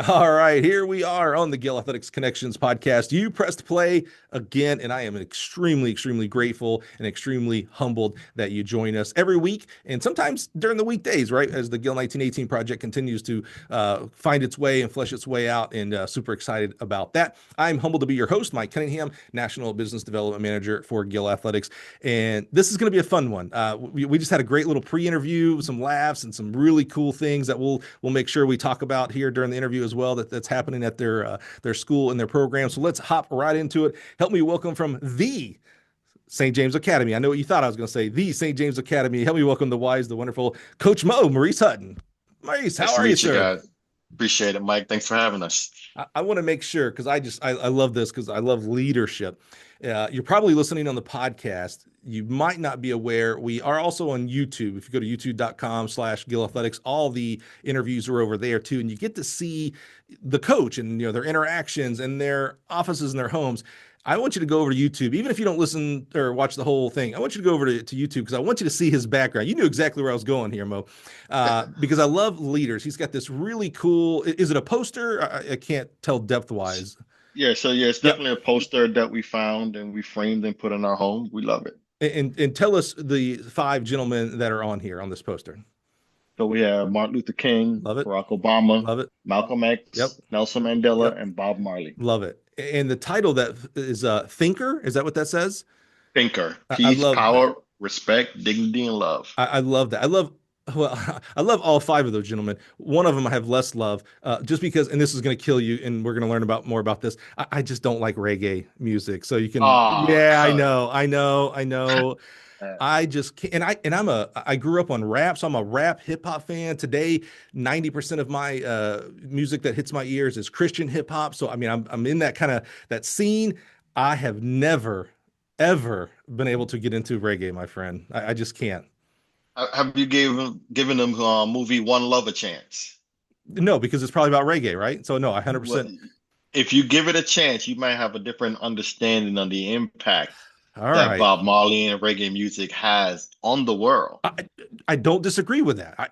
All right, here we are on the Gill Athletics Connections podcast. You pressed play again, and I am extremely grateful and extremely humbled that you join us every week and sometimes during the weekdays, right? As the Gill 1918 project continues to find its way and flesh its way out, and super excited about that. I'm humbled to be your host, Mike Cunningham, National Business Development Manager for Gill Athletics. And this is going to be a fun one. We just had a great little pre-interview, some laughs, and some really cool things that we'll make sure we talk about here during the interview as well that's happening at their school and their program. So let's hop right into it. Help me welcome from the St. James Academy. I know what you thought I was going to say. The St. James Academy. Help me welcome the wise, the wonderful Coach Mo, Maurice Hutton. Maurice, Nice how to are you, meet you sir? guys. Appreciate it, Mike. Thanks for having us. I want to make sure because I love this because I love leadership. You're probably listening on the podcast. You might not be aware. We are also on YouTube. If you go to youtube.com/Gill Athletics, all the interviews are over there too. And you get to see the coach and their interactions and their offices and their homes. I want you to go over to YouTube, even if you don't listen or watch the whole thing. I want you to go over to YouTube because I want you to see his background. You knew exactly where I was going here, Mo, because I love leaders. He's got this really cool. Is it a poster? I can't tell depth wise. Yeah, it's Yep. definitely a poster that we found and we framed and put in our home. We love it. And tell us the five gentlemen that are on here on this poster. So we have Martin Luther King, Love it. Barack Obama, Love it. Malcolm Yep. X, Nelson Yep. Mandela, and Bob Marley. Love it. And the title that is Thinker. Is that what that says? Thinker, I peace, love that. power, respect, dignity, and love. I love that. Well, I love all five of those gentlemen. One of them I have less love, just because, and this is going to kill you, and we're going to learn about more about this. I just don't like reggae music. So you can, Oh, yeah, I cut. know, I know, I know. I just can't, I grew up on rap, so I'm a rap hip hop fan. Today, 90% of my music that hits my ears is Christian hip hop. So I mean, I'm in that kind of that scene. I have never ever been able to get into reggae, my friend. I just can't. Have you given them movie One Love a chance? No, because it's probably about reggae, right? So no, I Well, 100%. if you give it a chance, you might have a different understanding on the impact All that right. Bob Marley and reggae music has on the world. I, I don't disagree with that.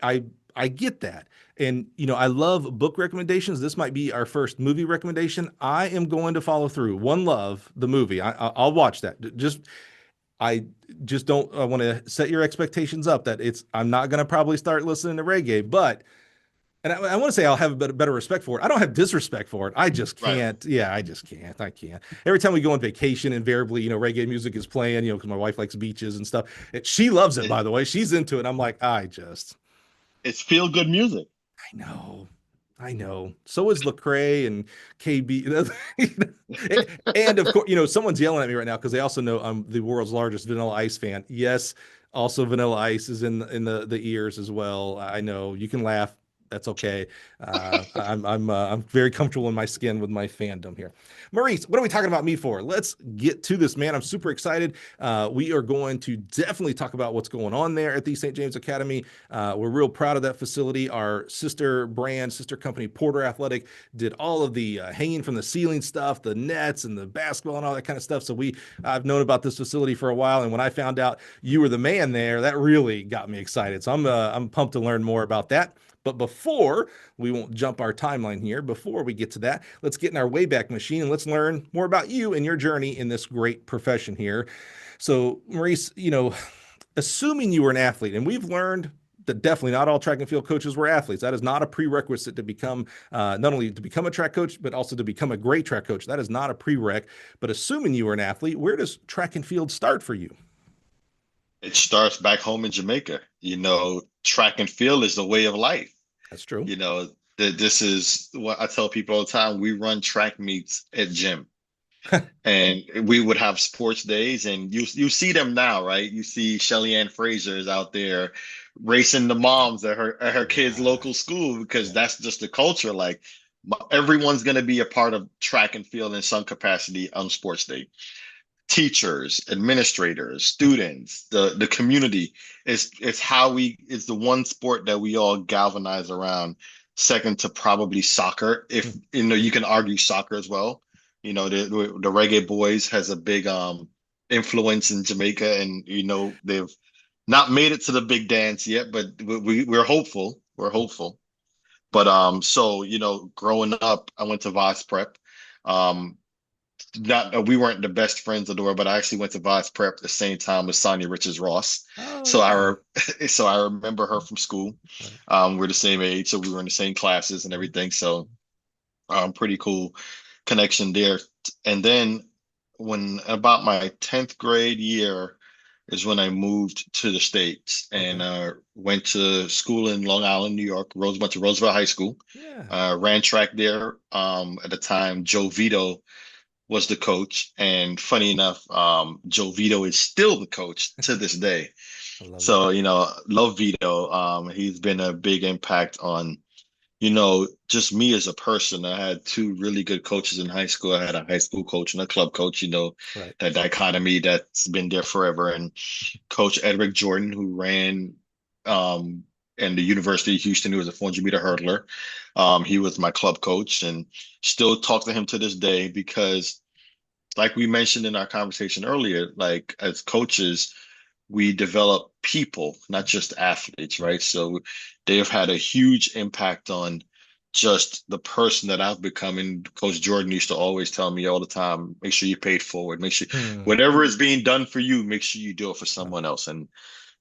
I get that. And I love book recommendations. This might be our first movie recommendation. I am going to follow through. One Love, the movie. I'll watch that. I just don't want to set your expectations up that I'm not going to probably start listening to reggae, but and I want to say I'll have a better respect for it. I don't have disrespect for it. I just Right. can't. Yeah, I just can't. I can't. Every time we go on vacation, invariably, reggae music is playing, because my wife likes beaches and stuff. She loves it, It, by the way. She's into it. I'm like, it's feel good music. I know. I know. So is Lecrae and KB. And of course, someone's yelling at me right now because they also know I'm the world's largest Vanilla Ice fan. Yes, also Vanilla Ice is in the ears as well. I know you can laugh. That's okay. I'm very comfortable in my skin with my fandom here. Maurice, what are we talking about me for? Let's get to this, man. I'm super excited. We are going to definitely talk about what's going on there at the St. James Academy. We're real proud of that facility. Our sister brand, sister company, Porter Athletic, did all of the hanging from the ceiling stuff, the nets and the basketball and all that kind of stuff. So I've known about this facility for a while, and when I found out you were the man there, that really got me excited. So I'm pumped to learn more about that. But before we won't jump our timeline here, before we get to that, let's get in our Wayback Machine and let's learn more about you and your journey in this great profession here. So, Maurice, assuming you were an athlete, and we've learned that definitely not all track and field coaches were athletes. That is not a prerequisite to become not only to become a track coach, but also to become a great track coach. That is not a prereq. But assuming you were an athlete, where does track and field start for you? It starts back home in Jamaica. Track and field is the way of life. That's true. This is what I tell people all the time. We run track meets at gym, and we would have sports days, and you see them now, right? You see Shelly Ann Fraser is out there racing the moms at her kids' Yeah. local school because Yeah. that's just the culture. Like everyone's going to be a part of track and field in some capacity on sports day. Teachers, administrators, students, the community. It's the one sport that we all galvanize around, second to probably soccer. If you can argue soccer as well. The Reggae Boys has a big influence in Jamaica, and they've not made it to the big dance yet, but we're hopeful. We're hopeful. But so growing up, I went to Voss Prep. Um, not we weren't the best friends of the world, but I actually went to Voss Prep at the same time as Sonia Richards Ross. Oh So yeah. so I remember her from school. Right. We're the same age, so we were in the same classes and everything. So pretty cool connection there. And then when about my 10th grade year is when I moved to the States and Okay. went to school in Long Island, New York. Went to Roosevelt High School. Yeah. Ran track there. At the time, Joe Vito was the coach. And funny enough, Joe Vito is still the coach to this day. I love it. So, love Vito. He's been a big impact on, just me as a person. I had two really good coaches in high school. I had a high school coach and a club coach, Right. that dichotomy that's been there forever. And Coach Edric Jordan, who ran in the University of Houston, who was a 400-meter hurdler. He was my club coach and still talk to him to this day because like we mentioned in our conversation earlier, like as coaches, we develop people, not just athletes, Right. right? So they've had a huge impact on just the person that I've become. And Coach Jordan used to always tell me all the time, make sure you pay it forward. Make sure Hmm. whatever is being done for you, make sure you do it for Wow. someone else. And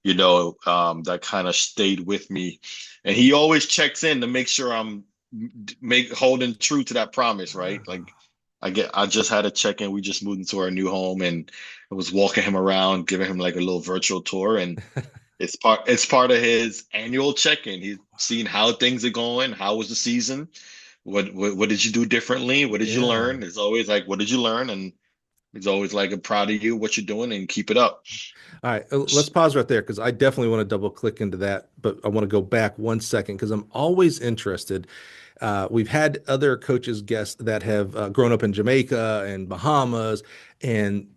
that kind of stayed with me. And he always checks in to make sure I'm make holding true to that promise, right? Like Wow. I just had a check-in. We just moved into our new home and I was walking him around, giving him like a little virtual tour. And it's part of his annual check-in. He's seeing how things are going, how was the season, what did you do differently? What did you Yeah. learn? It's always like, what did you learn? And he's always like, I'm proud of you, what you're doing, and keep it up. All right, let's pause right there because I definitely want to double click into that, but I want to go back 1 second because I'm always interested. We've had other coaches guests that have grown up in Jamaica and Bahamas, and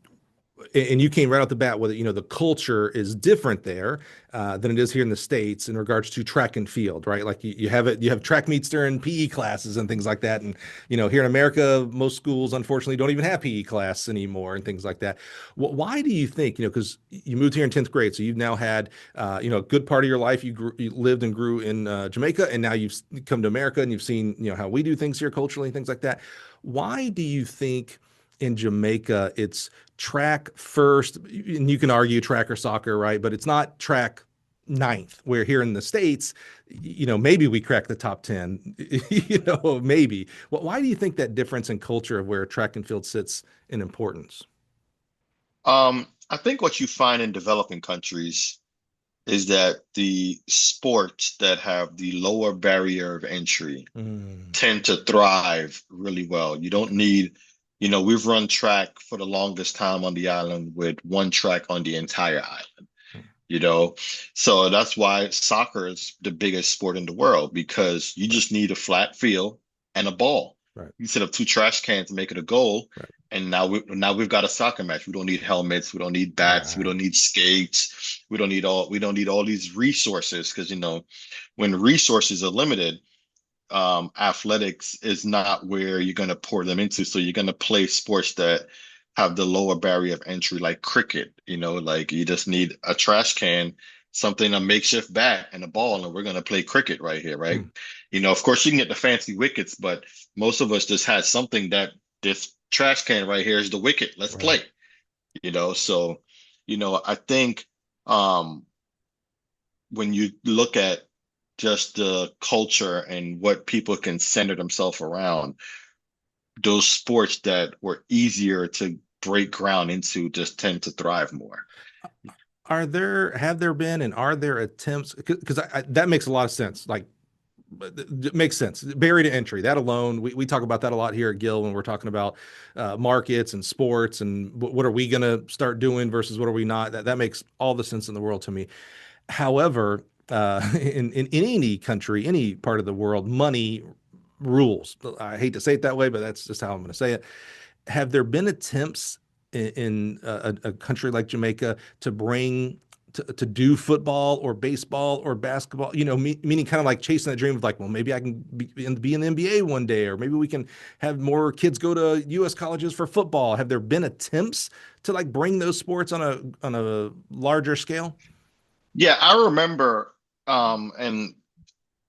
you came right out the bat with it. The culture is different there than it is here in the States in regards to track and field, right? Like you have track meets during PE classes and things like that. And here in America, most schools unfortunately don't even have PE class anymore and things like that. Why do you think? Because you moved here in 10th grade, so you've now had a good part of your life. You lived and grew in Jamaica, and now you've come to America and you've seen how we do things here culturally and things like that. Why do you think in Jamaica it's track first, and you can argue track or soccer, right? But it's not track ninth, where here in the States, maybe we crack the top 10, maybe. Well, why do you think that difference in culture of where track and field sits in importance? I think what you find in developing countries is that the sports that have the lower barrier of entry Mm, tend to thrive really well. You don't need, we've run track for the longest time on the island with one track on the entire island, you know. So that's why soccer is the biggest sport in the world because you right, just need a flat field and a ball. right, You set up two trash cans to make it a goal. right, And now we've got a soccer match. We don't need helmets, we don't need bats, we right. don't need skates, we don't need all these resources because when resources are limited, athletics is not where you're going to pour them into. So you're going to play sports that have the lower barrier of entry, like cricket. Like you just need a trash can, something, a makeshift bat, and a ball, and we're going to play cricket right here, right? Hmm, Of course, you can get the fancy wickets, but most of us just had something that this trash can right here is the wicket. Let's play. right. So, I think um, when you look at just the culture and what people can center themselves around, those sports that were easier to break ground into just tend to thrive more. Have there been, and are there attempts? Because that makes a lot of sense. Like, it makes sense. Barrier to entry, that alone, we talk about that a lot here at Gill when we're talking about markets and sports and what are we going to start doing versus what are we not. That makes all the sense in the world to me. However, in any country, any part of the world, money rules. I hate to say it that way, but that's just how I'm going to say it. Have there been attempts in a country like Jamaica to bring to do football or baseball or basketball, meaning kind of like chasing that dream of like, well, maybe I can be in the NBA one day, or maybe we can have more kids go to US colleges for football. Have there been attempts to like bring those sports on a larger scale? Yeah, I remember, and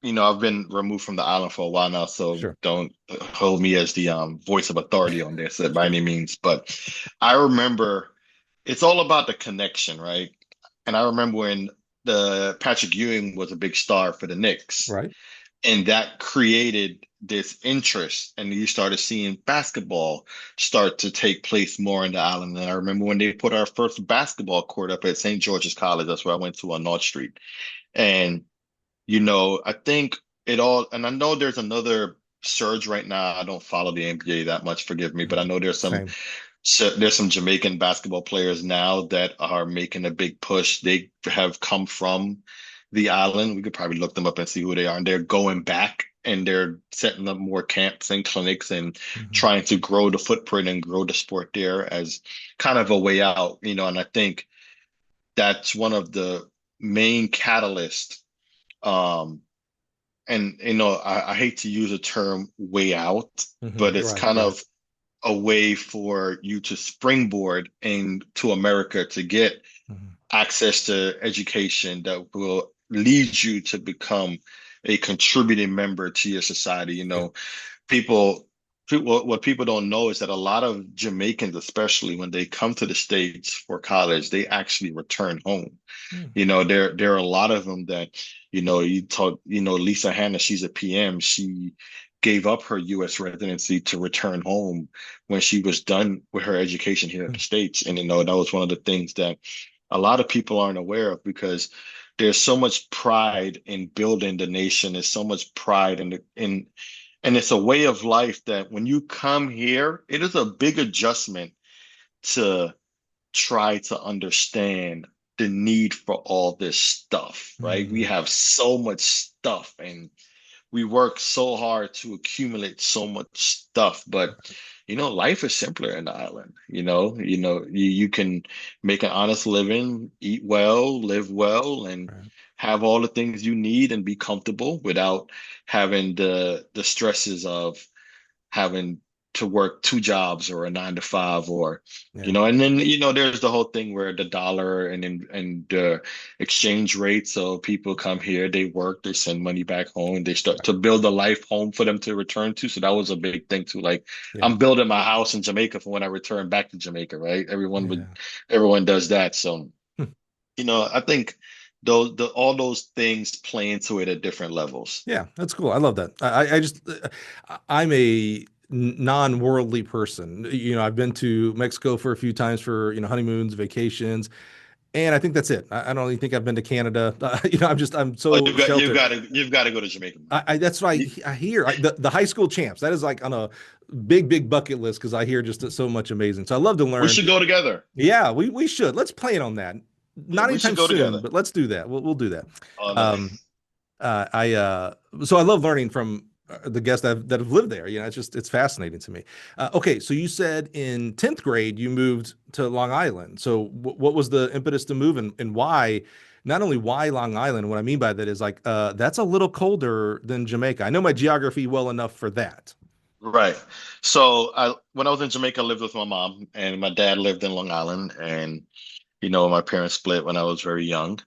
I've been removed from the island for a while now, so Sure. don't hold me as the voice of authority on this by Sure. any means. But I remember it's all about the connection, right? And I remember when the Patrick Ewing was a big star for the Knicks, Right. and that created this interest, and you started seeing basketball start to take place more in the island. And I remember when they put our first basketball court up at St. George's College. That's where I went to on North Street. And I think it all, and I know there's another surge right now. I don't follow the NBA that much, forgive me, but I know Same. there's some Jamaican basketball players now that are making a big push. They have come from the island. We could probably look them up and see who they are. And they're going back and they're setting up more camps and clinics and Hmm. trying to grow the footprint and grow the sport there as kind of a way out. And I think that's one of the main catalysts. Um, and I hate to use the term way out, Hmm. but it's Right. kind Right. of a way for you to springboard into America to get Hmm. access to education that will lead you to become a contributing member to your society. Yeah. People, what people don't know is that a lot of Jamaicans, especially when they come to the States for college, they actually return home. Mm. There are a lot of them that, you talk, Lisa Hanna, she's a PM. She gave up her U.S. residency to return home when she was done with her education here in the States. And, that was one of the things that a lot of people aren't aware of because there's so much pride in building the nation. There's so much pride and it's a way of life that when you come here, it is a big adjustment to try to understand the need for all this stuff, right? We Mm. have so much stuff and we work so hard to accumulate so much stuff, but life is simpler in the island. You can make an honest living, eat well, live well, and Right. have all the things you need and be comfortable without having the stresses of having to work two jobs or a 9 to 5 or Yeah. and then there's the whole thing where the dollar and exchange rate. So people come here, they work, they send money back home, they start Right. to build a life home for them to return to. So that was a big thing too. Like Yeah. I'm building my house in Jamaica for when I return back to Jamaica, right? Yeah. Everyone does that. So Hmm. I think all those things play into it at different levels. Yeah, that's cool. I love that. I just I'm a non-worldly person. I've been to Mexico for a few times for, honeymoons, vacations, and I think that's it. I don't even think I've been to Canada. I'm Oh, so sheltered. you've got to go to Jamaica, man. That's what I hear. The high school champs. That is like on a big bucket list because I hear just so much amazing. So I love to We learn. should go together. Yeah, we should. Let's plan on that. Yeah, Not we should anytime go soon, together. but let's do that. We'll do that. Oh, Um, nice. I so I love learning from the guests that have lived there. It's fascinating to me. Okay, so you said in 10th grade you moved to Long Island. So what was the impetus to move and why? Not only why Long Island, what I mean by that is like that's a little colder than Jamaica. I know my geography well enough for that. Right. So when I was in Jamaica, I lived with my mom, and my dad lived in Long Island. And my parents split when I was very young.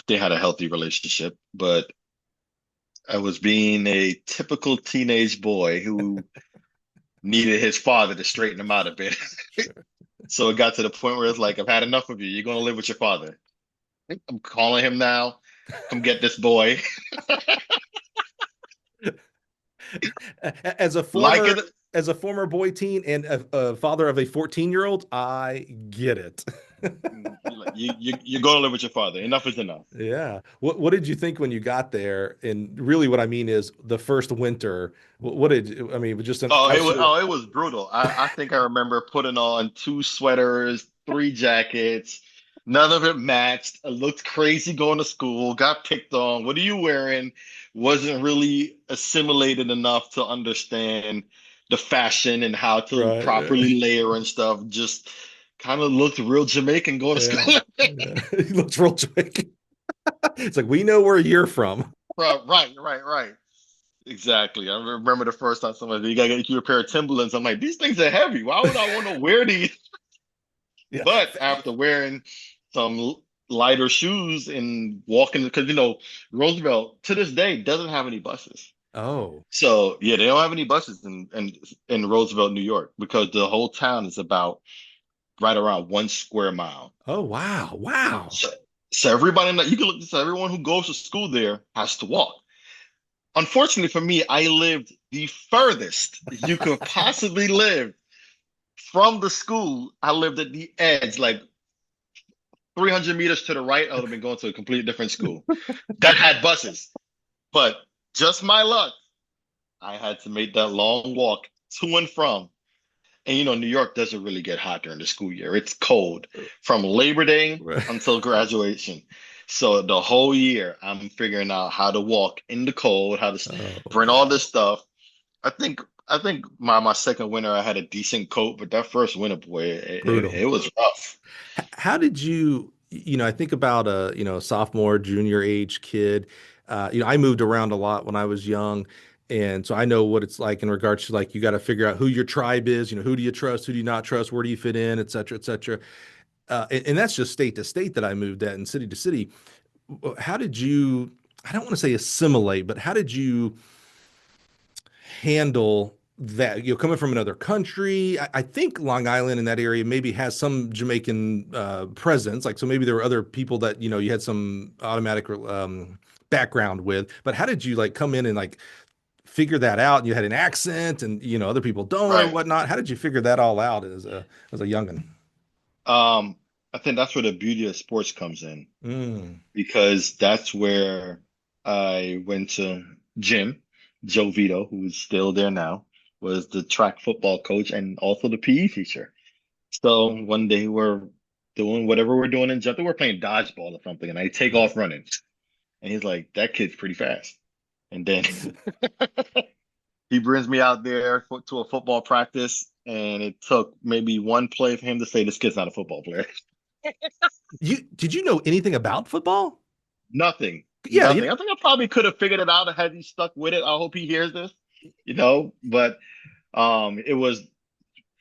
They had a healthy relationship, but I was being a typical teenage boy who needed his father to straighten him out a bit. Sure. So it got to the point where it's like, I've had enough of you. You're going to live with your father. I'm calling him now. Come get this boy. As a Like former it. as a former boy teen and a father of a 14-year-old, I get it. You're going to live with your father. Enough is enough. Yeah. What did you think when you got there? And really, what I mean is the first winter. What did I mean? Just an absolute. Oh, it was brutal. I think I remember putting on two sweaters, three jackets. None of it matched. I looked crazy going to school, got picked on. What are you wearing? Wasn't really assimilated enough to understand the fashion and how to Right. Yeah. properly layer and stuff. Just kind of looked real Jamaican going to Yeah. school. Yeah. He looks real Jamaican. It's like we know where you're from. Right. Exactly. I remember the first time somebody said, you gotta get you a pair of Timberlands. I'm like, these things are heavy. Why would I want to wear these? Yeah. But after wearing some lighter shoes and walking because Roosevelt to this day doesn't have any buses. Oh. So yeah, they don't have any buses in Roosevelt, New York, because the whole town is about right around 1 square mile. Oh, wow. Wow. So, so everybody you can look this everyone who goes to school there has to walk. Unfortunately for me, I lived the furthest you could possibly live from the school. I lived at the edge, like 300 meters to the right. I would have been going to a completely different school that had buses. But just my luck, I had to make that long walk to and from. And New York doesn't really get hot during the school year. It's cold from Labor Day Right. until graduation. So the whole year, I'm figuring out how to walk in the cold, how to Oh, bring all wow. this stuff. I think my second winter I had a decent coat, but that first winter, boy, it Brutal. was rough. How did I think about a sophomore, junior age kid. I moved around a lot when I was young. And so I know what it's like in regards to like you got to figure out who your tribe is, who do you trust, who do you not trust, where do you fit in, et cetera, et cetera. And that's just state to state that I moved at and city to city. How did you, I don't want to say assimilate, but how did you handle that? Coming from another country, I think Long Island in that area maybe has some Jamaican presence, like so maybe there were other people that you had some automatic background with. But how did you like come in and like figure that out? And you had an accent, and other people don't or Right. whatnot. How did you figure that all out as a youngin? Um, I think that's where the beauty of sports comes in Mm. because that's where I went to gym. Joe Vito, who's still there now, was the track football coach and also the PE teacher. So one day we're doing whatever we're doing in gym. I think we're playing dodgeball or something, and I take off running. And he's like, that kid's pretty fast. And then he brings me out there to a football practice, and it took maybe one play for him to say, this kid's not a football player. Did you know anything about football? Nothing, Yeah, nothing. I think I probably could have figured it out had he stuck with it. I hope he hears this, But it was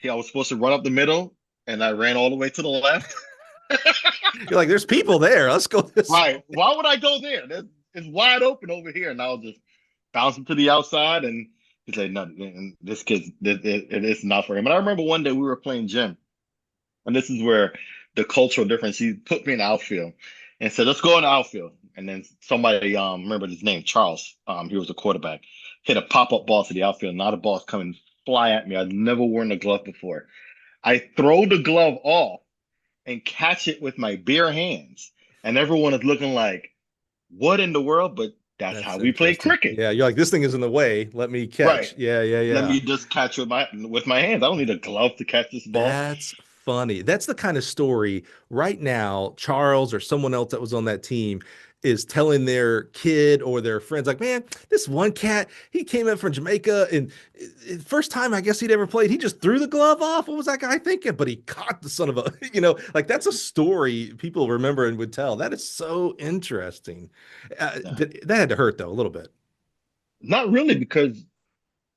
I was supposed to run up the middle, and I ran all the way to the left. you're like, there's people there. Let's go this Right? way. Why would I go there? It's wide open over here, and I'll just bounce him to the outside. And he's like, "No, this kid's it's not for him." And I remember one day we were playing gym, and this is where the cultural difference. He put me in the outfield and said, "Let's go in the outfield." And then somebody, remember his name, Charles. He was a quarterback. Hit a pop-up ball to the outfield. Now the ball's coming fly at me. I've never worn a glove before. I throw the glove off and catch it with my bare hands, and everyone is looking like, "What in the world?" But that's That's how we play interesting. cricket, Yeah, you're like, this thing is in the way. Let me right? catch. Yeah, yeah, Let yeah. me just catch with my hands. I don't need a glove to catch this ball. That's funny. That's the kind of story right now, Charles or someone else that was on that team is telling their kid or their friends, like, man, this one cat, he came in from Jamaica and first time I guess he'd ever played, he just threw the glove off. What was that guy thinking? But he caught the son of a, like that's a story people remember and would tell. That is so interesting. Yeah. That had to hurt though, a little bit. Not really, because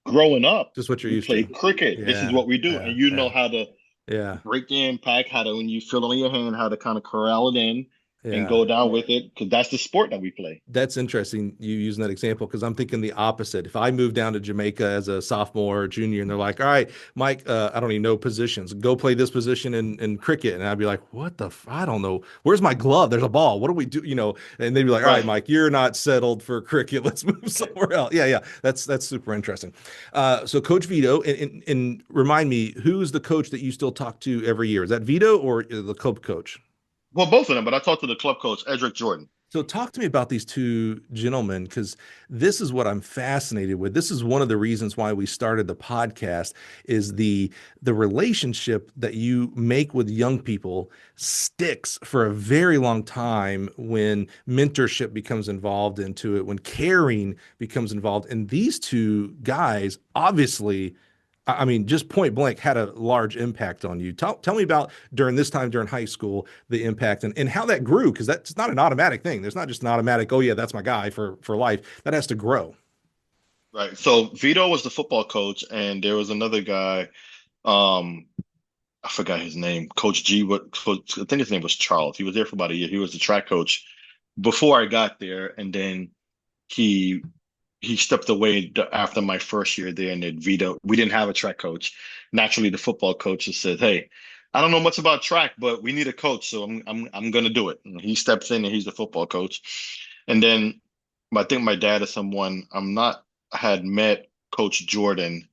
growing up, Just what you're we used to. played cricket. This is Yeah, what we do, yeah, and you know yeah, how to yeah, break the impact, how to when you feel it on your hand, how to kind of corral it in and yeah. go down with it, because that's the sport that we play. That's interesting you using that example because I'm thinking the opposite. If I moved down to Jamaica as a sophomore or junior and they're like, all right, Mike, I don't even know positions. Go play this position in cricket. And I'd be like, what the I don't know. Where's my glove? There's a ball. What do we do? And they'd be like, all right, Right. Mike, you're not settled for cricket. Let's move somewhere else. Yeah, yeah. That's super interesting. So Coach Vito, and remind me, who's the coach that you still talk to every year? Is that Vito or the club coach? Well, both of them, but I talked to the club coach, Edric Jordan. So talk to me about these two gentlemen because this is what I'm fascinated with. This is one of the reasons why we started the podcast is the relationship that you make with young people sticks for a very long time when mentorship becomes involved into it, when caring becomes involved. And these two guys obviously I mean, just point blank had a large impact on you. Tell me about during this time during high school, the impact and how that grew, because that's not an automatic thing. There's not just an automatic, oh yeah, that's my guy for life. That has to grow. Right. So Vito was the football coach, and there was another guy. Um, I forgot his name. Coach G, I think his name was Charles. He was there for about a year. He was the track coach before I got there, and then he he stepped away after my first year there, and then Vito. We didn't have a track coach. Naturally, the football coach just said, "Hey, I don't know much about track, but we need a coach, so I'm gonna do it." And he steps in, and he's the football coach. And then I think my dad is someone I'm not had met Coach Jordan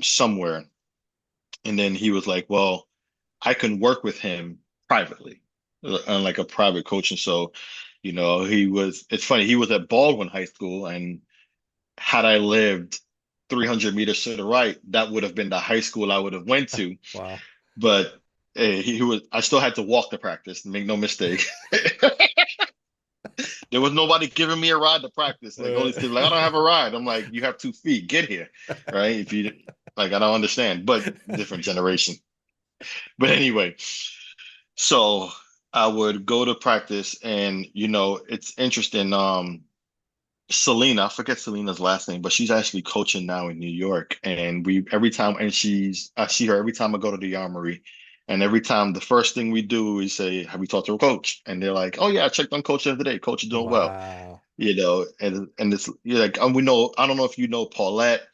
somewhere, and then he was like, "Well, I can work with him privately, like a private coach." And so, it's funny, he was at Baldwin High School, and had I lived 300 meters to the right, that would have been the high school I would have went to. Wow. But I still had to walk to practice, make no mistake. There was nobody giving me a ride to practice. Like all these kids, like, I don't have a ride. I'm like, you have 2 feet, get here, right? If you like, I don't understand, but different generation. But anyway, so I would go to practice, and it's interesting. Selena, I forget Selena's last name, but she's actually coaching now in New York. And I see her every time I go to the Armory. And every time the first thing we do is say, "Have we talked to a coach?" And they're like, "Oh yeah, I checked on coach the other day. Coach is doing well." Wow. And it's you're like, we know, I don't know if you know Paulette.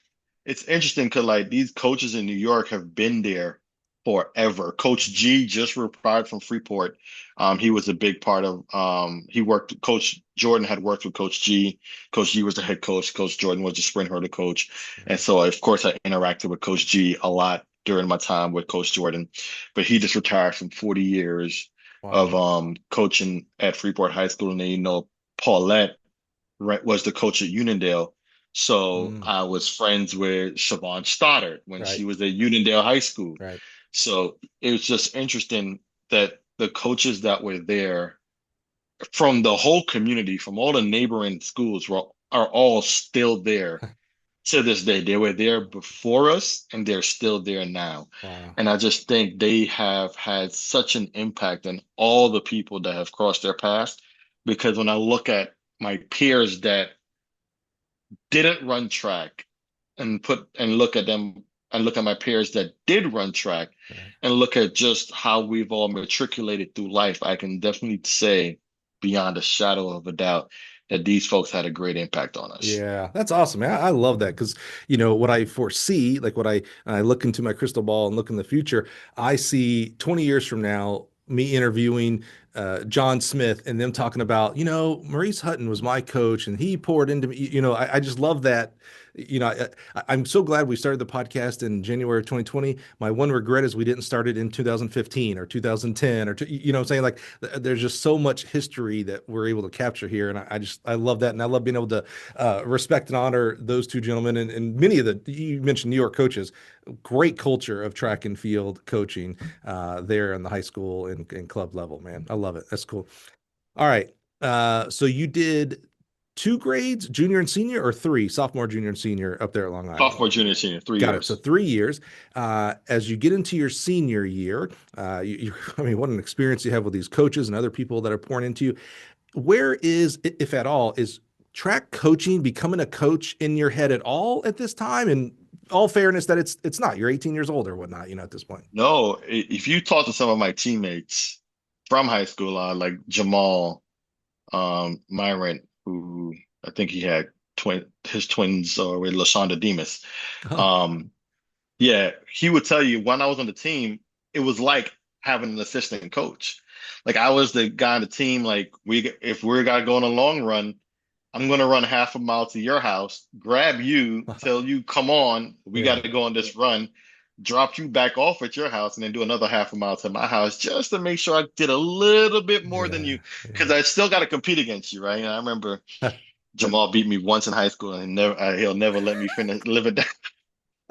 It's interesting because like these coaches in New York have been there forever. Coach G just retired from Freeport. He was a big part of he worked Coach Jordan had worked with Coach G. Coach G was the head coach. Coach Jordan was the spring hurdle coach. And so of course I interacted with Coach G a lot during my time with Coach Jordan. But he just retired from 40 years of Wow. coaching at Freeport High School. And then Paulette, right, was the coach at Uniondale. So Mm, I was friends with Siobhan Stoddard when right. she was at Uniondale High School. Right. So it was just interesting that the coaches that were there from the whole community, from all the neighboring schools, are all still there to this day. They were there before us, and they're still there now. Wow. And I just think they have had such an impact on all the people that have crossed their path. Because when I look at my peers that didn't run track and look at them and look at my peers that did run track Right. and look at just how we've all matriculated through life, I can definitely say beyond a shadow of a doubt that these folks had a great impact on us. Yeah, that's awesome, man. I love that because what I foresee, like I look into my crystal ball and look in the future, I see 20 years from now me interviewing John Smith and them talking about, Maurice Hutton was my coach and he poured into me. I just love that. I'm so glad we started the podcast in January of 2020. My one regret is we didn't start it in 2015 or 2010 or, what I'm saying? Like there's just so much history that we're able to capture here. And I love that. And I love being able to respect and honor those two gentlemen and many of you mentioned New York coaches, great culture of track and field coaching there in the high school and club level, man. I love it. That's cool. All right. So you did 2 grades, junior and senior, or 3, sophomore, junior, and senior up there at Long Island? Sophomore, junior, senior, three Got it. So years. 3 years. As you get into your senior year, I mean, what an experience you have with these coaches and other people that are pouring into you. Where is, if at all, is track coaching becoming a coach in your head at all at this time? And all fairness that it's not. You're 18 years old or whatnot, at this point. No, if you talk to some of my teammates from high school, like Jamal, Myron, who I think he had his twins with LaShonda Demas. Oh, Um, Yeah, he would tell you when I was on the team, it was like having an assistant coach. Like I was the guy on the team. Like if we're gonna go on a long run, I'm gonna run half a mile to your house, grab you, tell you, come on, we got yeah, to go on this run, drop you back off at your house, and then do another half a mile to my house just to make sure I did a little bit more than yeah, you, because I still got to compete against you, right? And I remember yeah. Jamal beat me once in high school, and he'll never let me finish live it.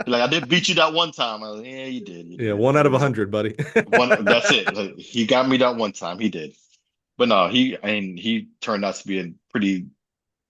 Like I did beat you that one time. I was like, yeah, you did, you Yeah, did. one out Like, of 100, buddy. one, that's it. Like, he got me that one time. He did. But no, he turned out to be a pretty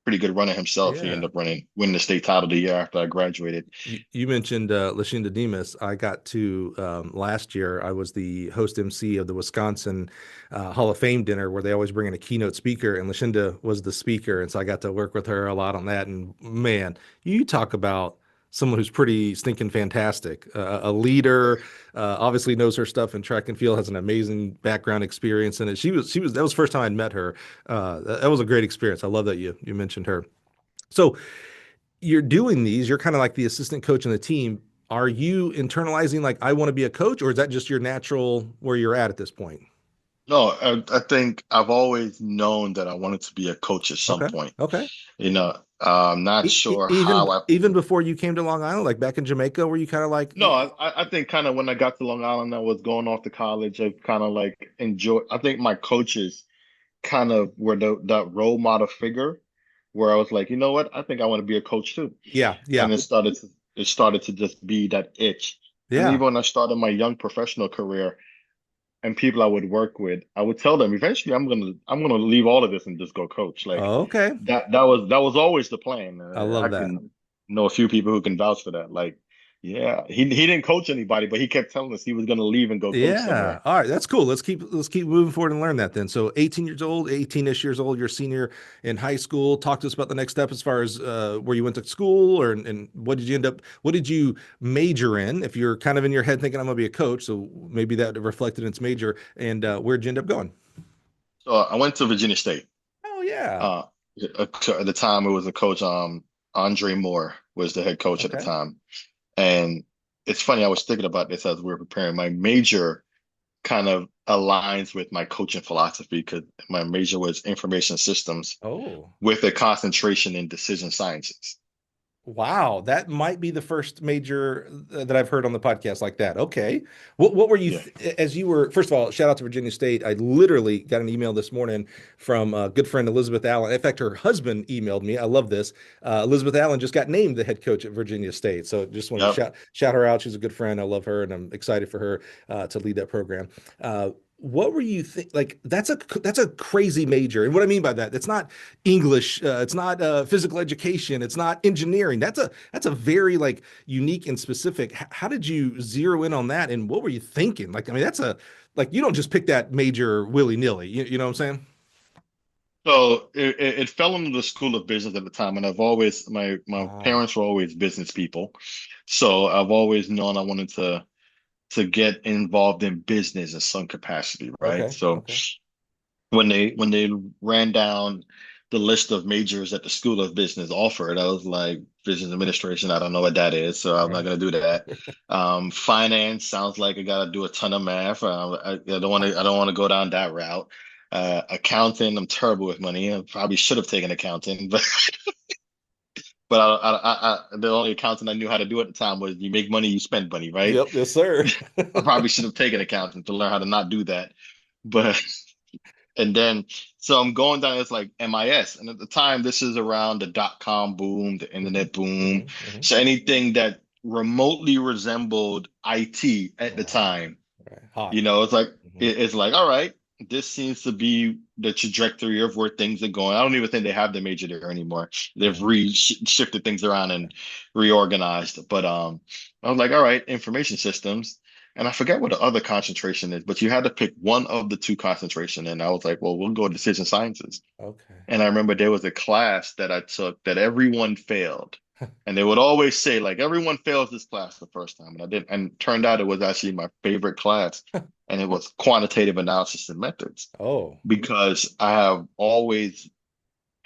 good runner himself. He Yeah. ended up winning the state title the year after I graduated. You mentioned Lashinda Demas. I got to last year. I was the host MC of the Wisconsin Hall of Fame dinner where they always bring in a keynote speaker, and Lashinda was the speaker, and so I got to work with her a lot on that. And man, you talk about someone who's pretty stinking fantastic, a leader, obviously knows her stuff in track and field, has an amazing background experience in it. That was the first time I met her. That was a great experience. I love that you mentioned her. So you're doing these, you're kind of like the assistant coach on the team. Are you internalizing like I want to be a coach, or is that just your natural where you're at this point? No, I think I've always known that I wanted to be a coach at some Okay. point. Okay. I'm not sure Even how I. even before you came to Long Island, like back in Jamaica, were you kind of like, No, I think kind of when I got to Long Island, I was going off to college. I kind of like enjoy. I think my coaches kind of were that role model figure where I was like, you know what? I think I want to be a coach too. yeah, And yeah, it started to just be that itch. And yeah. even when I started my young professional career and people I would work with, I would tell them eventually I'm gonna leave all of this and just go coach. Like Okay. that was always the plan. I I love that. can know a few people who can vouch for that. Like, yeah, he didn't coach anybody, but he kept telling us he was gonna leave and go coach Yeah. somewhere. All right. That's cool. Let's keep moving forward and learn that then. So 18 years old, 18-ish years old, you're a senior in high school. Talk to us about the next step as far as where you went to school or and what did you major in? If you're kind of in your head thinking I'm gonna be a coach, so maybe that reflected in its major. And where'd you end up going? So I went to Virginia State. Oh yeah. Uh, at the time, it was a coach. Andre Moore was the head coach at the Okay. time, and it's funny. I was thinking about this as we were preparing. My major kind of aligns with my coaching philosophy because my major was information systems Oh. with a concentration in decision sciences. Wow, that might be the first major that I've heard on the podcast like that. Okay. What were you Yeah. as you were first of all, shout out to Virginia State. I literally got an email this morning from a good friend Elizabeth Allen. In fact, her husband emailed me. I love this. Elizabeth Allen just got named the head coach at Virginia State. So just wanted to Yep. shout her out. She's a good friend. I love her and I'm excited for her to lead that program. What were you think like that's a crazy major. And what I mean by that, it's not English, it's not physical education, it's not engineering. That's a very like unique and specific. How did you zero in on that, and what were you thinking? Like, I mean, that's a like you don't just pick that major willy nilly. You know what I'm saying? So it fell into the school of business at the time, and I've always my Ah, parents were always business people, so I've always known I wanted to get involved in business in some capacity, right? okay, So okay. when they ran down the list of majors that the School of Business offered, I was like, business administration, I don't know what that is, so I'm not Right. gonna do that. Finance sounds like I gotta do a ton of math. I don't want to go down that route. Accounting, I'm terrible with money. I probably should have taken accounting, but the only accounting I knew how to do at the time was you make money, you spend money, right? Yep, yes, sir. I probably should have taken accounting to learn how to not do that. But and then so I'm going down, it's like MIS. And at the time, this is around the dot-com boom, the hmm internet boom. hmm hmm So anything that remotely resembled IT at the Right. time, Right. Hot. it's like hmm it's like, all right, this seems to be the trajectory of where things are going. I don't even think they have the major there anymore. They've hmm shifted things around and reorganized. But I was like, all right, information systems. And I forget what the other concentration is, but you had to pick one of the two concentration. And I was like, well, we'll go decision sciences. Okay. And I remember there was a class that I took that everyone failed. And they would always say, like, everyone fails this class the first time. And I did. And it turned out it was actually my favorite class. And it was quantitative analysis and methods Oh, because I have always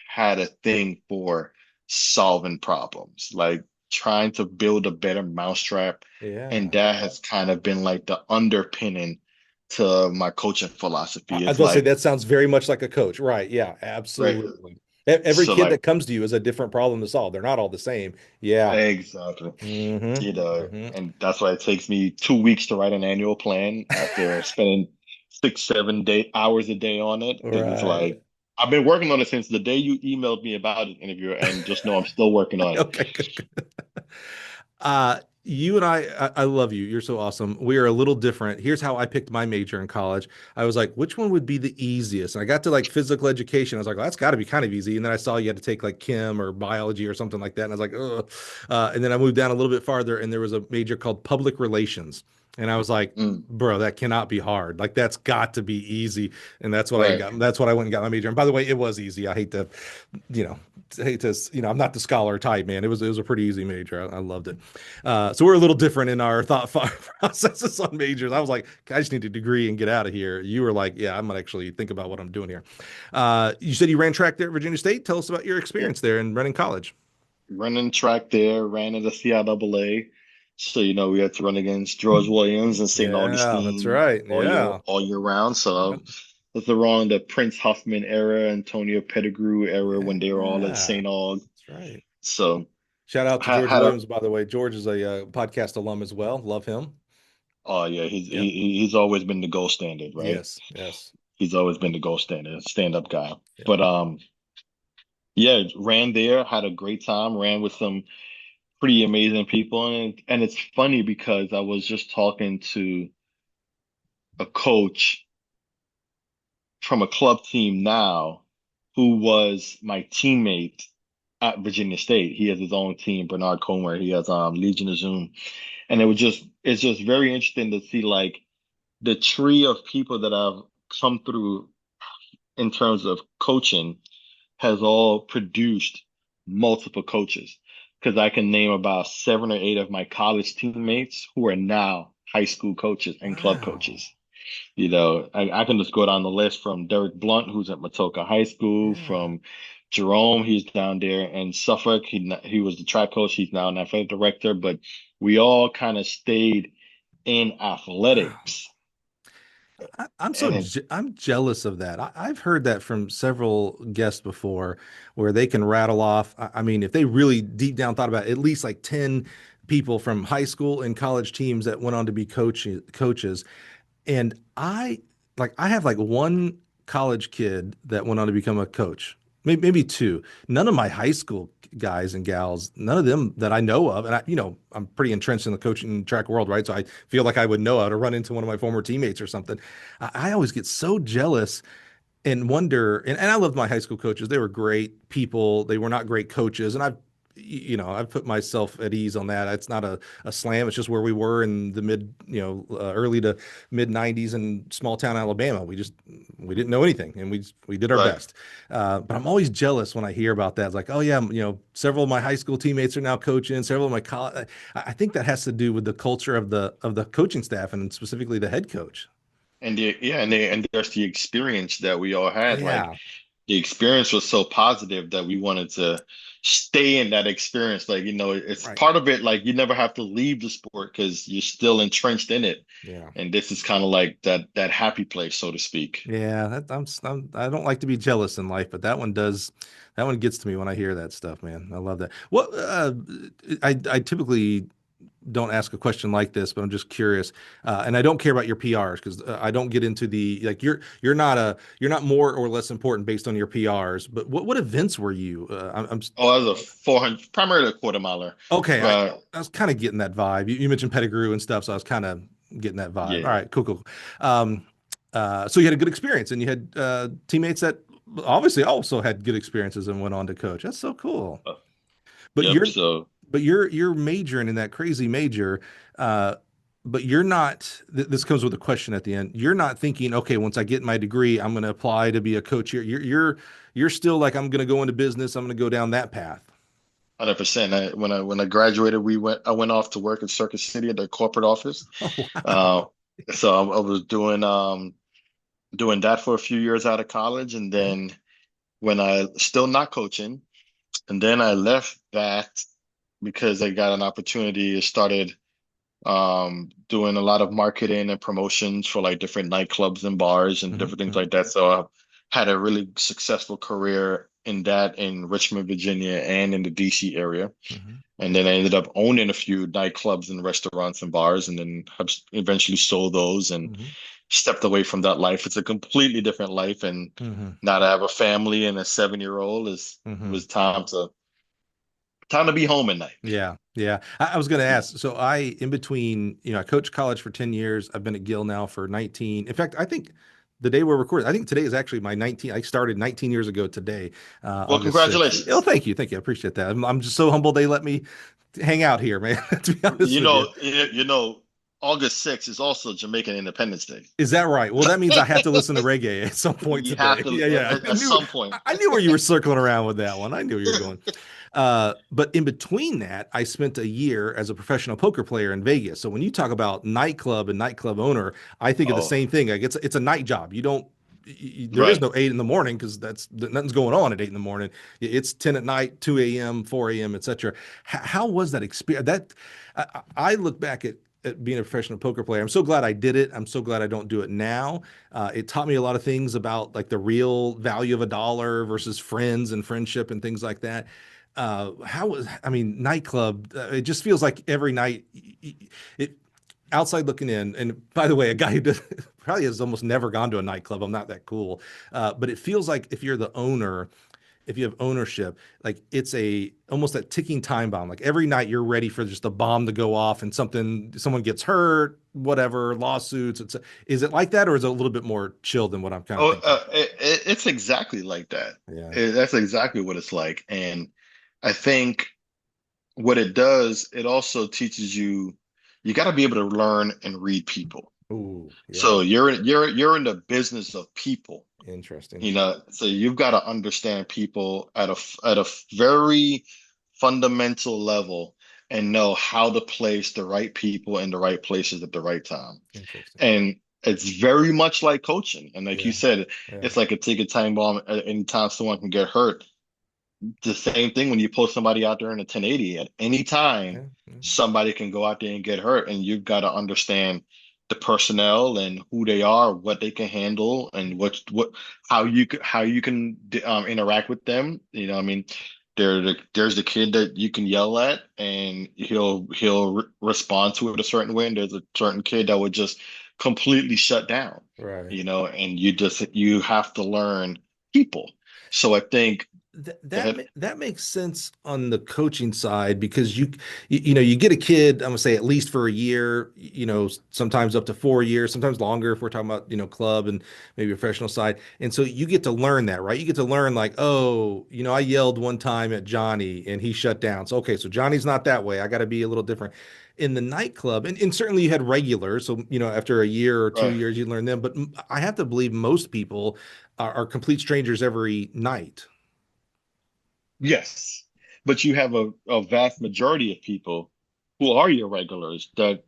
had a thing for solving problems, like trying to build a better mousetrap. And yeah. that has kind of been like the underpinning to my coaching I philosophy. was It's gonna say like, that sounds very much like a coach, right? Yeah, right. absolutely. Every So kid like that comes to you is a different problem to solve. They're not all the same. Yeah. exactly. hmm hmm And that's why it takes me 2 weeks to write an annual plan after spending 6, 7 hours a day on it. Because it's Right. like I've been working on it since the day you emailed me about an interview, and just know I'm still working on it. Okay, good, good. You and I love you. You're so awesome. We are a little different. Here's how I picked my major in college. I was like, which one would be the easiest? And I got to like physical education. I was like, well, that's got to be kind of easy. And then I saw you had to take like chem or biology or something like that. And I was like, ugh. And then I moved down a little bit farther, and there was a major called public relations. And I was like, Mm, bro, that cannot be hard. Like that's got to be easy. And that's what I right. got. That's what I went and got my major. And by the way, it was easy. I hate to, you know, I'm not the scholar type, man. It was a pretty easy major. I loved it. So we're a little different in our thought processes on majors. I was like, I just need a degree and get out of here. You were like, yeah, I'm gonna actually think about what I'm doing here. You said you ran track there at Virginia State. Tell us about your Yeah. experience there and running college. Running track there, ran at the CIAA. So, we had to run against George Williams and St. Yeah, that's Augustine right. Yeah. all year round. Yep. So I was around the Prince Huffman era, Antonio Pettigrew era when they were all at Yeah. St. Aug. That's right. So Shout out to George had a Williams, by the way. George is a podcast alum as well. Love him. oh yeah, Yep. he's always been the gold standard, right? Yes. Yes. He's always been the gold standard, stand-up guy. Yep. But yeah, ran there, had a great time, ran with some pretty amazing people. And it's funny because I was just talking to a coach from a club team now who was my teammate at Virginia State. He has his own team, Bernard Comer. He has Legion of Zoom. And it's just very interesting to see like the tree of people that I've come through in terms of coaching has all produced multiple coaches. Because I can name about 7 or 8 of my college teammates who are now high school coaches and club Wow. coaches. I can just go down the list from Derek Blunt, who's at Matoka High School, Yeah. from Jerome, he's down there in Suffolk. He was the track coach. He's now an athletic director, but we all kind of stayed in Wow. athletics. And it, I'm jealous of that. I've heard that from several guests before, where they can rattle off. I mean, if they really deep down thought about it, at least like 10 people from high school and college teams that went on to be coaches. And I have like one college kid that went on to become a coach, maybe two. None of my high school guys and gals, none of them that I know of. And I'm pretty entrenched in the coaching track world, right? So I feel like I would know how to run into one of my former teammates or something. I always get so jealous and wonder, and I loved my high school coaches. They were great people. They were not great coaches. And I've put myself at ease on that. It's not a slam. It's just where we were in the early to mid 90s in small town Alabama. We didn't know anything and we did our right. best. But I'm always jealous when I hear about that. It's like, oh yeah, several of my high school teammates are now coaching, several of my college. I think that has to do with the culture of the coaching staff and specifically the head coach. And there's the experience that we all had. Like Yeah, the experience was so positive that we wanted to stay in that experience. Like, it's right. part of it, like you never have to leave the sport because you're still entrenched in it. Yeah. And this is kind of like that happy place, so to speak. Yeah, I don't like to be jealous in life, but that one gets to me when I hear that stuff, man. I love that. I typically don't ask a question like this, but I'm just curious, and I don't care about your PRs because I don't get into the like you're not more or less important based on your PRs. But what events were you? Oh, I was a 400, primarily a quarter miler. Okay. Uh, I was kind of getting that vibe. You mentioned Pettigrew and stuff, so I was kind of getting that vibe. All yeah. right, cool. Um, so you had a good experience, and you had teammates that obviously also had good experiences and went on to coach. That's so cool. Uh, But yep. you're So you're majoring in that crazy major, uh, but you're not. This comes with a question at the end. You're not thinking, okay, once I get my degree, I'm going to apply to be a coach here. You're still like, I'm going to go into business. I'm going to go down that path. 100%. When I graduated, I went off to work at Circuit City at their corporate office. Oh wow. Uh, so I was doing that for a few years out of college, and Okay. then when I still not coaching, and then I left that because I got an opportunity. I started doing a lot of marketing and promotions for like different nightclubs and bars and different things Hmm. like that. So I had a really successful career in that in Richmond, Virginia, and in the DC area. Hmm. And then I ended up owning a few nightclubs and restaurants and bars, and then have eventually sold those and Hmm. stepped away from that life. It's a completely different life, and Hmm. now to have a family and a 7 year old is Hmm. was time to be home at night. Yeah, yeah. I was going to ask. So in between, I coached college for 10 years. I've been at Gill now for 19. In fact, I think the day we're recording, I think today is actually my 19. I started 19 years ago today, Well, August 6th. Oh, congratulations. thank you. Thank you. I appreciate that. I'm just so humbled they let me hang out here, man, to be honest You with you. know, you know. August 6th is also Jamaican Independence Day. Is that right? Well, that means I have to listen to reggae at some point You have today. to Yeah, yeah. at some point. I knew where you were circling around with that one. I knew where you were going. But in between that, I spent a year as a professional poker player in Vegas. So when you talk about nightclub and nightclub owner, I think of the Oh, same thing. Like it's a night job. You don't there is right. no 8 in the morning because that's nothing's going on at 8 in the morning. It's 10 at night, 2 a.m., 4 a.m., etc. How was that experience? I look back at being a professional poker player. I'm so glad I did it. I'm so glad I don't do it now. It taught me a lot of things about like the real value of a dollar versus friends and friendship and things like that. I mean, nightclub, it just feels like every night, it, outside looking in, and by the way, a guy who does, probably has almost never gone to a nightclub. I'm not that cool. But it feels like if you're the owner, if you have ownership, like it's a almost that ticking time bomb. Like every night you're ready for just a bomb to go off and someone gets hurt, whatever, lawsuits. Is it like that, or is it a little bit more chill than what I'm kind of Oh, thinking? it's exactly like that. Yeah. That's exactly what it's like. And I think what it does, it also teaches you you got to be able to learn and read people. Ooh, yeah. So you're in the business of people, Interesting. you know. So you've got to understand people at a very fundamental level and know how to place the right people in the right places at the right time. Interesting. And it's very much like coaching. And like you Yeah. said, Yeah. it's like a ticket time bomb. Anytime someone can get hurt, the same thing when you post somebody out there in a 1080. At any time, Yeah. Yeah. somebody can go out there and get hurt, and you've got to understand the personnel and who they are, what they can handle, and what how you can interact with them. You know, I mean, there's the kid that you can yell at, and he'll respond to it a certain way, and there's a certain kid that would just completely shut down. Right. You know, and you have to learn people. So I think. Go ahead. That makes sense on the coaching side because you know you get a kid, I'm gonna say at least for a year, you know, sometimes up to 4 years, sometimes longer if we're talking about, you know, club and maybe professional side. And so you get to learn that, right? You get to learn like, oh, you know, I yelled one time at Johnny and he shut down. So okay, so Johnny's not that way. I got to be a little different. In the nightclub, and certainly you had regulars, so you know, after a year or two Right. years, you learn them. But I have to believe most people are complete strangers every night. Yes. But you have a vast majority of people who are your regulars that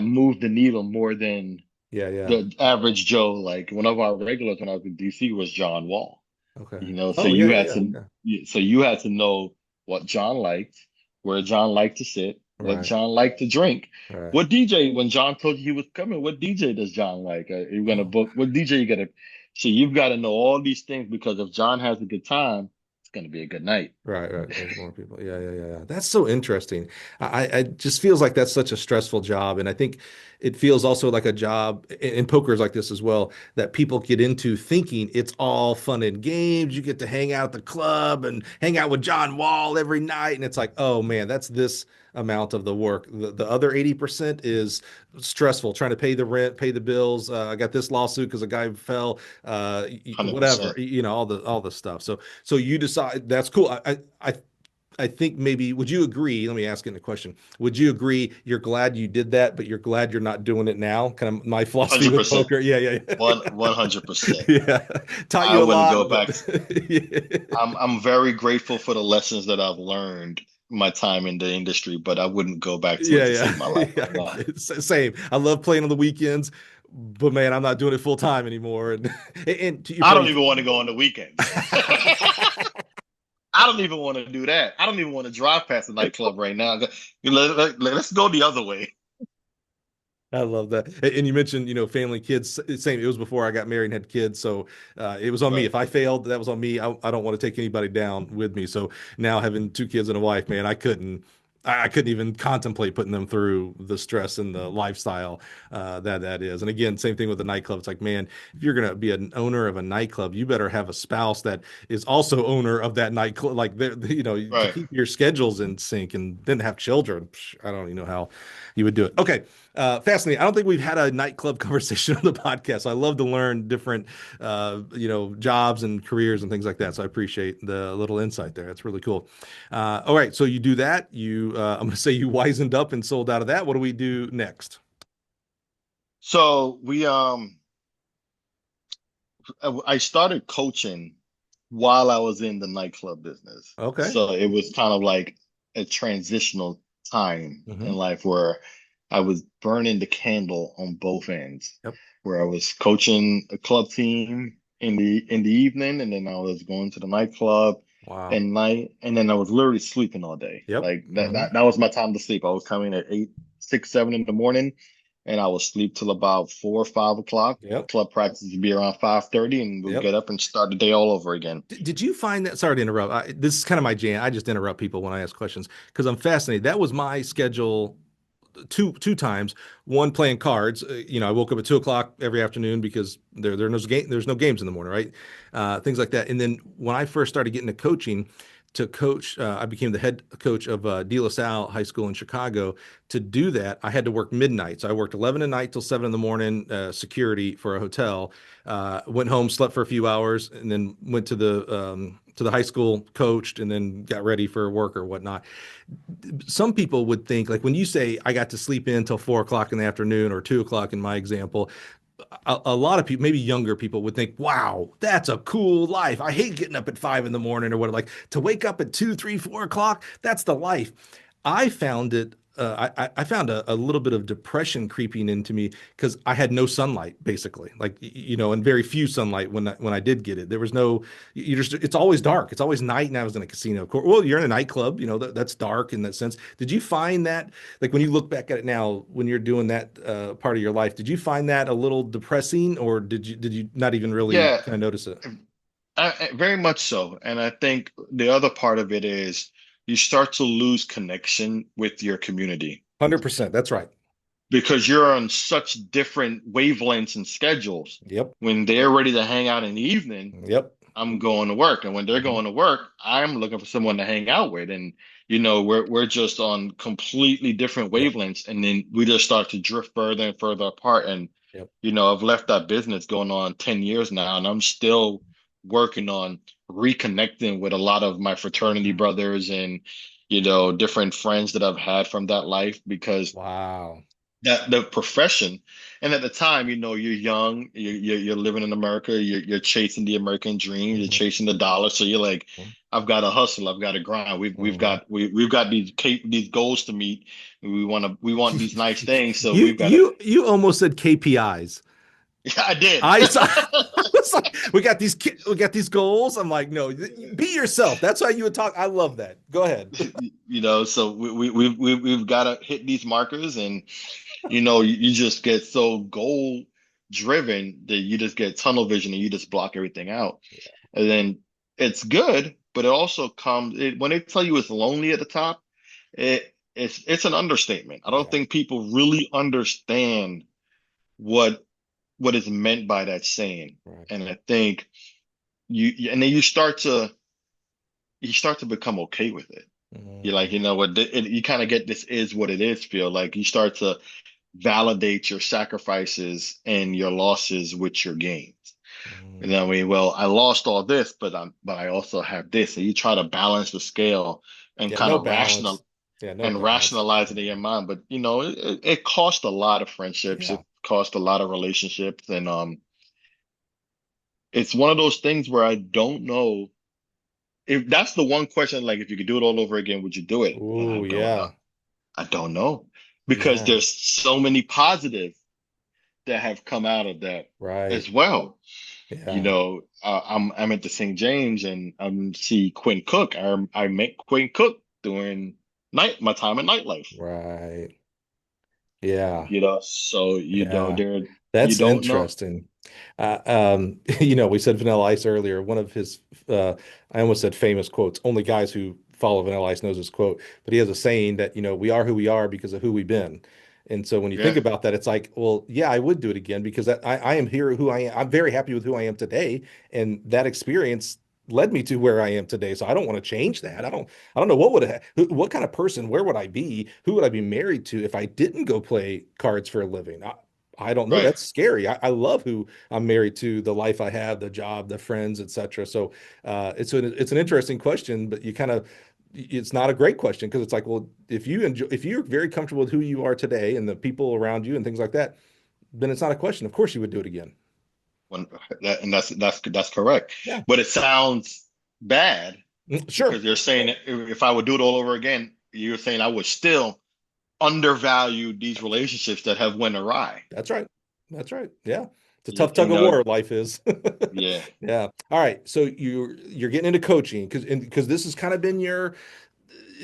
move the needle more than Yeah, yeah. the average Joe. Like one of our regulars when I was in DC was John Wall. Okay. You know, so Oh, yeah, you yeah, had yeah. to Okay. so you had to know what John liked, where John liked to sit, what Right, John liked to drink. right. What DJ, when John told you he was coming, what DJ does John like? You're gonna Oh, book what DJ you gotta so you've got to know all these things because if John has a good time, it's gonna be a good night. right, right. There's more people. Yeah, yeah, yeah, yeah. That's so interesting. I just feels like that's such a stressful job, and I think it feels also like a job in poker is like this as well that people get into thinking it's all fun and games. You get to hang out at the club and hang out with John Wall every night, and it's like, oh man, that's this amount of the work. The other 80% is stressful, trying to pay the rent, pay the bills. I got this lawsuit because a guy fell, whatever, 100%. you know, all the stuff. So you decide that's cool. I think maybe would you agree? Let me ask you a question. Would you agree you're glad you did that, but you're glad you're not doing it now? Kind of my philosophy with 100%. poker. Yeah, yeah, yeah. 100%. Yeah. Taught I you a wouldn't lot, go but back. yeah. I'm very grateful for the lessons that I've learned my time in the industry, but I wouldn't go back to it Yeah, to yeah, save my life yeah. right now. It's same. I love playing on the weekends, but man, I'm not doing it full time anymore. And you're I don't probably even want to go on the weekends. I don't even want to do that. I don't even want to drive past the nightclub right now. Let's go the other way. I love that. And you mentioned, you know, family, kids. Same. It was before I got married and had kids, so it was on me. Right. If I failed, that was on me. I don't want to take anybody down with me. So now having two kids and a wife, man, I couldn't even contemplate putting them through the stress and the lifestyle that is. And again, same thing with the nightclub. It's like, man, if you're gonna be an owner of a nightclub, you better have a spouse that is also owner of that nightclub. Like, you know, to Right. keep your schedules in sync and then have children. I don't even know how you would do it. Okay. Fascinating. I don't think we've had a nightclub conversation on the podcast. I love to learn different, you know, jobs and careers and things like that. So I appreciate the little insight there. That's really cool. All right. So you do that. I'm going to say you wisened up and sold out of that. What do we do next? So I started coaching while I was in the nightclub business. Okay. So it was kind of like a transitional time in Hmm. life where I was burning the candle on both ends, Yep. where I was coaching a club team in the evening, and then I was going to the nightclub at Wow. night, and then I was literally sleeping all day. Yep. Like that Hmm. that that was my time to sleep. I was coming at 8, 6, 7 in the morning, and I would sleep till about 4 or 5 o'clock. Yep. Club practice would be around 5:30, and we'll Yep. get up and start the day all over again. Did you find that? Sorry to interrupt. This is kind of my jam. I just interrupt people when I ask questions because I'm fascinated. That was my schedule two times. One playing cards. I woke up at 2 o'clock every afternoon because there's no games in the morning, right? Things like that. And then when I first started getting to coaching, to coach, I became the head coach of De La Salle High School in Chicago. To do that, I had to work midnight. So I worked 11 at night till 7 in the morning, security for a hotel. Went home, slept for a few hours, and then went to the high school, coached, and then got ready for work or whatnot. Some people would think, like when you say I got to sleep in till 4 o'clock in the afternoon or 2 o'clock in my example, a lot of people, maybe younger people, would think, wow, that's a cool life. I hate getting up at 5 in the morning or what. Like to wake up at 2, 3, 4 o'clock, that's the life. I found it. I found a little bit of depression creeping into me because I had no sunlight, basically, like and very few sunlight when I did get it. There was no, you just it's always dark. It's always night, and I was in a casino. Of course, well, you're in a nightclub, that's dark in that sense. Did you find that, like when you look back at it now, when you're doing that part of your life, did you find that a little depressing, or did you not even really Yeah, kind of notice it? very much so. And I think the other part of it is you start to lose connection with your community 100%. That's right. because you're on such different wavelengths and schedules. Yep. When they're ready to hang out in the evening, Yep. I'm going to work. And when they're Hmm. going to work, I'm looking for someone to hang out with. And we're just on completely different Yep. wavelengths. And then we just start to drift further and further apart. And Yep. I've left that business going on 10 years now, and I'm still working on reconnecting with a lot of my fraternity brothers and different friends that I've had from that life because Wow. that the profession. And at the time, you're young, you're living in America, you're chasing the American dream, you're Hmm. chasing the dollar. So you're like, I've got to hustle, I've got to grind. Hmm. We've got these goals to meet. We want these nice things, so You we've got to. you almost said KPIs. Yeah, I did. I saw. I was like, we got these goals. I'm like, no, be yourself. That's how you would talk. I love that. Go ahead. So we've got to hit these markers, and you just get so goal driven that you just get tunnel vision and you just block everything out. And then it's good, but it also when they tell you it's lonely at the top, it's an understatement. I don't Yeah. think people really understand what is meant by that saying. Right. And I think and then you start to become okay with it. You're like, Mhm. you know what, you kind of get this is what it is feel like. You start to validate your sacrifices and your losses with your gains. And Mhm. I mean, well, I lost all this, but I also have this. And you try to balance the scale and Yeah. kind No of balance. Yeah. No balance. rationalize it in your mind. But it cost a lot of friendships. Yeah. It cost a lot of relationships. And it's one of those things where I don't know if that's the one question, like if you could do it all over again, would you do it? And I Oh don't know. yeah. I don't know. Because Yeah. there's so many positives that have come out of that Right. as well. Yeah. I'm at the St. James and see Quinn Cook. I met Quinn Cook during my time in nightlife. Right. Yeah. So Yeah. there you That's don't know. interesting. We said Vanilla Ice earlier. One of his, I almost said famous quotes. Only guys who follow Vanilla Ice knows this quote. But he has a saying that, we are who we are because of who we've been. And so when you think Yeah, about that, it's like, well, yeah, I would do it again because I am here who I am. I'm very happy with who I am today. And that experience led me to where I am today. So I don't want to change that. I don't know what kind of person, where would I be? Who would I be married to if I didn't go play cards for a living? I don't know. right. That's scary. I love who I'm married to, the life I have, the job, the friends, etc. So it's an interesting question, but it's not a great question because it's like, well, if you're very comfortable with who you are today and the people around you and things like that, then it's not a question. Of course you would do it again. When and that's correct. Yeah. But it sounds bad Sure. because you're saying if I would do it all over again, you're saying I would still undervalue these relationships that have went awry. That's right. That's right. Yeah. It's a You tough tug think of that would, war life is. yeah. Yeah. All right. So you're getting into coaching because this has kind of been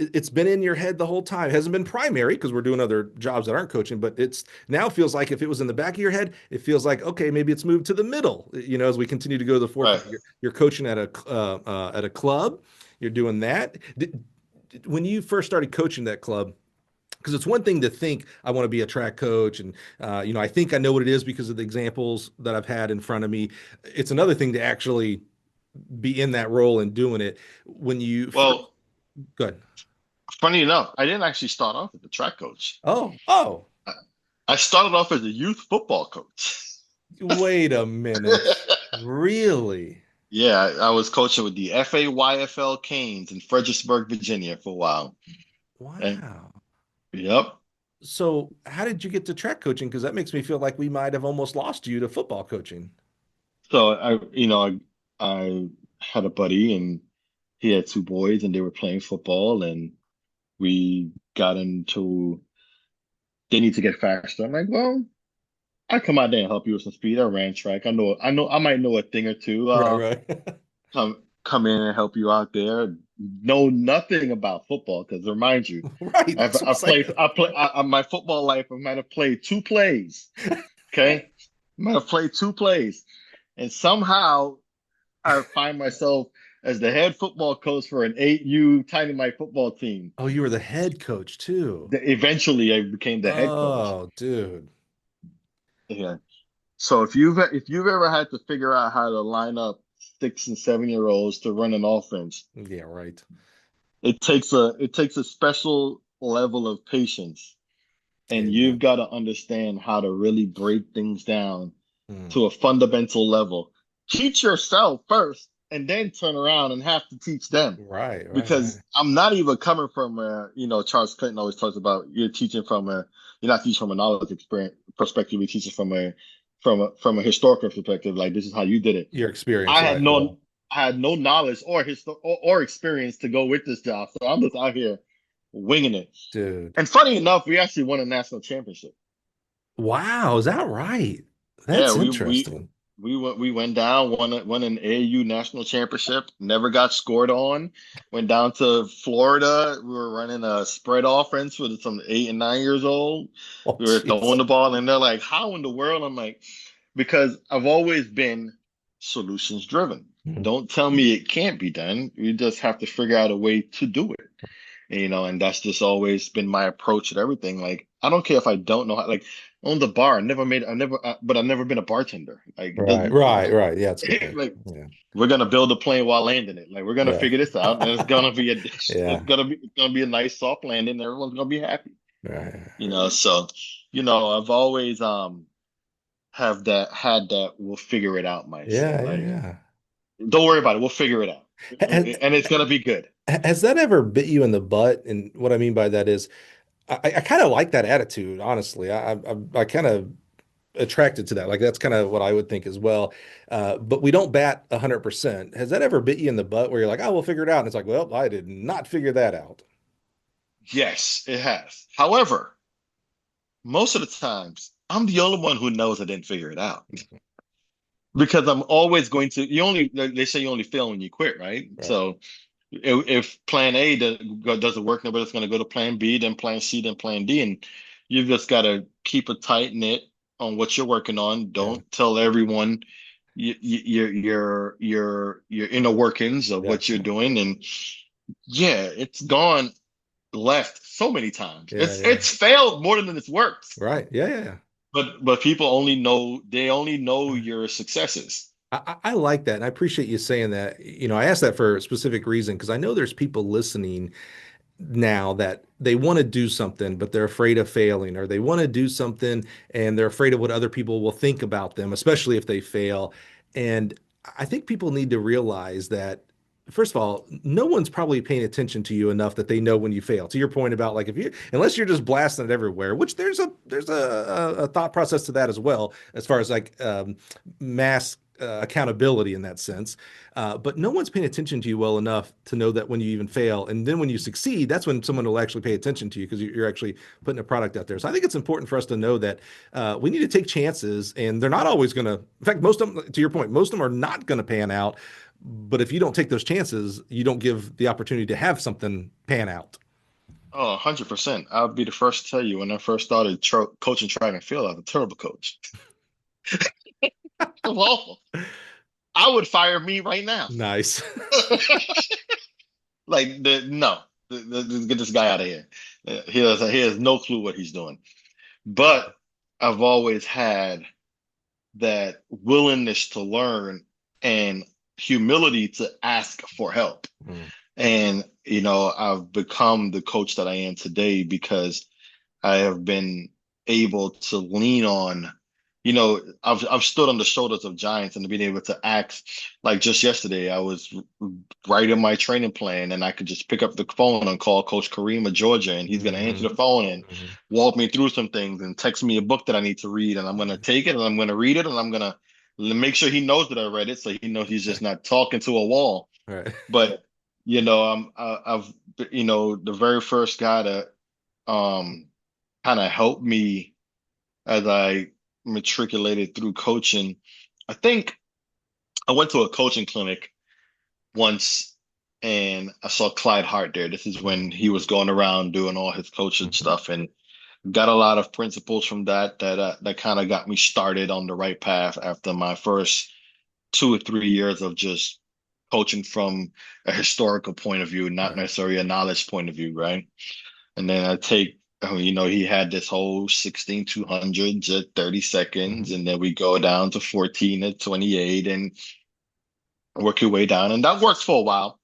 it's been in your head the whole time. It hasn't been primary because we're doing other jobs that aren't coaching, but it's now feels like if it was in the back of your head, it feels like okay, maybe it's moved to the middle. As we continue to go to the Right. forefront. You're coaching at a club. You're doing that. When you first started coaching that club, because it's one thing to think I want to be a track coach and I think I know what it is because of the examples that I've had in front of me. It's another thing to actually be in that role and doing it. When you first, Well, good. funny enough, I didn't actually start off as a track coach. Oh, I I started off as a youth football coach. wait a minute. Really? Yeah, I was coaching with the FAYFL Canes in Fredericksburg, Virginia for a while. And Wow. yep. So how did you get to track coaching? Because that makes me feel like we might have almost lost you to football coaching. So I had a buddy and he had two boys and they were playing football and we got into they need to get faster. I'm like, well, I come out there and help you with some speed. I ran track. I might know a thing or two. Right, right. Come in and help you out there. Know nothing about football because remind you, Right. That's what I'm saying. my football life. I might have played two plays. Okay, I might have played two plays, and somehow I find myself as the head football coach for an 8U Tiny Mike football team. Oh, you were the head coach too. Eventually, I became the head coach. Oh, dude. Yeah. So if you've ever had to figure out how to line up 6 and 7 year olds to run an offense, Yeah, right. it takes a special level of patience, and you've Amen. got to understand how to really break things down Mm. to a fundamental level. Teach yourself first, and then turn around and have to teach them. Right, right, right. Because I'm not even coming from Charles Clinton always talks about you're not teaching from a knowledge experience perspective, you're teaching from a historical perspective, like this is how you did it. Your experience, I had right? Yeah. no I had no knowledge or experience to go with this job. So I'm just out here winging it. Dude. And funny enough, we actually won a national championship. Wow, is that right? Yeah, That's interesting. we went down, won an AAU national championship, never got scored on. Went down to Florida. We were running a spread offense with some 8 and 9 years old. Oh, We were throwing jeez. the ball, and they're like, "How in the world?" I'm like, "Because I've always been solutions driven. Mhm. Don't tell me it can't be done. You just have to figure out a way to do it." And that's just always been my approach at everything. Like, I don't care if I don't know how, like, on the bar, but I've never been a bartender. Like, it Right, doesn't, right, right. Yeah, it's good. like, Yeah, we're gonna build a plane while landing it. Like, we're gonna yeah, figure this out, and it's yeah. gonna be a nice soft landing. And everyone's gonna be happy. Right. So, I've always have that had that we'll figure it out mindset. Yeah, yeah, Like, yeah. don't worry about it, we'll figure it out, Has, and it's gonna be good. has that ever bit you in the butt? And what I mean by that is, I kind of like that attitude, honestly. I kind of attracted to that. Like that's kind of what I would think as well. But we don't bat 100%. Has that ever bit you in the butt where you're like, oh, we'll figure it out? And it's like, well, I did not figure that out. Yes, it has. However, most of the times, I'm the only one who knows I didn't figure it out because I'm always going to. They say you only fail when you quit, right? Right. So if plan A doesn't work, nobody's going to go to plan B, then plan C, then plan D. And you've just got to keep a tight knit on what you're working on. Yeah. Don't tell everyone your inner workings of Yeah. what you're doing. And yeah, it's gone left so many times. Yeah. Yeah. It's failed more than it's worked. Right. Yeah. Yeah. But people only know your successes. I like that. And I appreciate you saying that. I asked that for a specific reason because I know there's people listening now that they want to do something, but they're afraid of failing, or they want to do something and they're afraid of what other people will think about them, especially if they fail. And I think people need to realize that first of all, no one's probably paying attention to you enough that they know when you fail. To your point about like if you unless you're just blasting it everywhere, which there's a thought process to that as well, as far as like mass accountability in that sense. But no one's paying attention to you well enough to know that when you even fail, and then when you succeed, that's when someone will actually pay attention to you because you're actually putting a product out there. So I think it's important for us to know that we need to take chances, and they're not always going to. In fact, most of them, to your point, most of them are not going to pan out. But if you don't take those chances, you don't give the opportunity to have something pan out. Oh, 100%. I'll be the first to tell you when I first started coaching track and field, I was a terrible coach. Well, I would fire me right now. Nice. Like no, get this guy out of here. He has no clue what he's doing. But I've always had that willingness to learn and humility to ask for help. Mm. And I've become the coach that I am today because I have been able to lean on, I've stood on the shoulders of giants and been able to ask. Like just yesterday, I was writing my training plan and I could just pick up the phone and call Coach Kareem of Georgia, and he's going to answer Hmm. the phone and Hmm. walk me through some things and text me a book that I need to read, and I'm going to take it and I'm going to read it and I'm going to make sure he knows that I read it, so he knows he's just not talking to a wall. All right. But I've the very first guy that kind of helped me as I matriculated through coaching. I think I went to a coaching clinic once and I saw Clyde Hart there. This is when he was going around doing all his coaching Hmm. stuff, and got a lot of principles from that kind of got me started on the right path after my first 2 or 3 years of just coaching from a historical point of view, not Right. necessarily a knowledge point of view, right? And then he had this whole 16 200s at 30 Hmm. seconds, and then we go down to 14 at 28 and work your way down. And that worked for a while.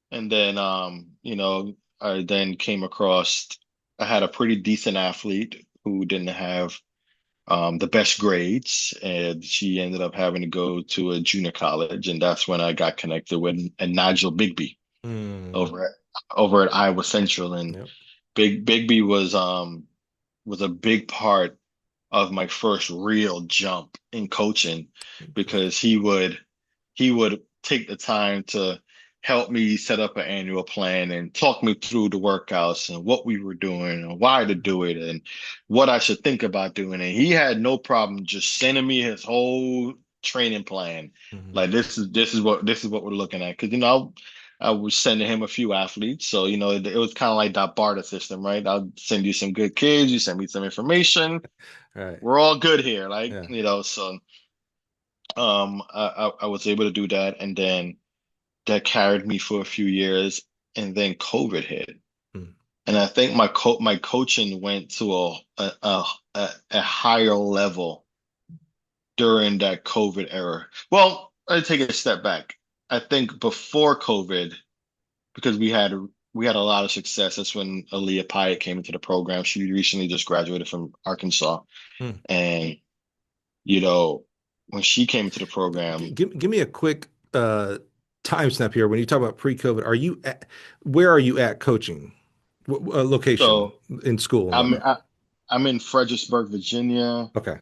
And then, I then came across, I had a pretty decent athlete who didn't have the best grades, and she ended up having to go to a junior college. And that's when I got connected with and Nigel Bigby Mm. over at over at Iowa Central. And Yep. Bigby was a big part of my first real jump in coaching because he would take the time to help me set up an annual plan and talk me through the workouts and what we were doing and why to do it and what I should think about doing. And he had no problem just sending me his whole training plan. Hmm. Like this is what we're looking at. Because I was sending him a few athletes. So, it was kind of like that barter system, right? I'll send you some good kids, you send me some information. All right. We're all good here. Like, Yeah. so I was able to do that, and then that carried me for a few years, and then COVID hit. Mm. And I think my coaching went to a higher level during that COVID era. Well, I take a step back. I think before COVID, because we had a lot of success. That's when Aaliyah Pyatt came into the program. She recently just graduated from Arkansas, Mm. and you know when she came into the program. Give me a quick time snap here. When you talk about pre-COVID, where are you at coaching? What location So in school and I'm whatnot? I, I'm in Fredericksburg, Virginia, Okay.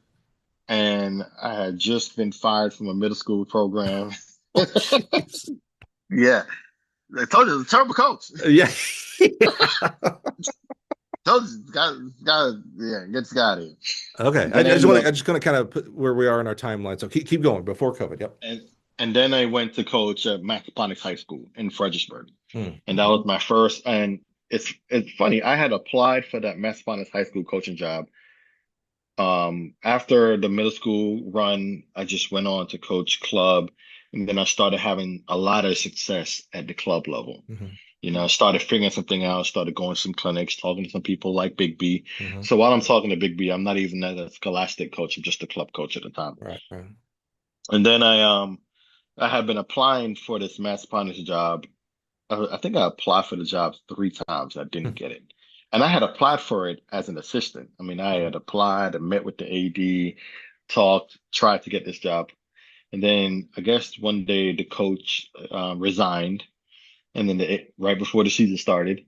and I had just been fired from a middle school program. Oh, jeez. Yeah, I told you, it's a terrible coach. Yeah. Told you, yeah, get this guy out of here. Okay. And then I ended I up, just gonna kind of put where we are in our timeline. So keep going before COVID. Yep. and and then I went to coach at Massaponax High School in Fredericksburg, Mm. and that was my first. And it's funny, I had applied for that Massaponax High School coaching job. After the middle school run, I just went on to coach club, and then I started having a lot of success at the club level. Hmm. I started figuring something out, started going to some clinics, talking to some people like Big B. Hmm. So while I'm talking to Big B, I'm not even a scholastic coach, I'm just a club coach at the time. Right. Right. And then I had been applying for this Mass Spanish job. I think I applied for the job 3 times. I didn't get it. And I had applied for it as an assistant. I mean, I had applied and met with the AD, talked, tried to get this job. And then I guess one day the coach resigned. And then right before the season started,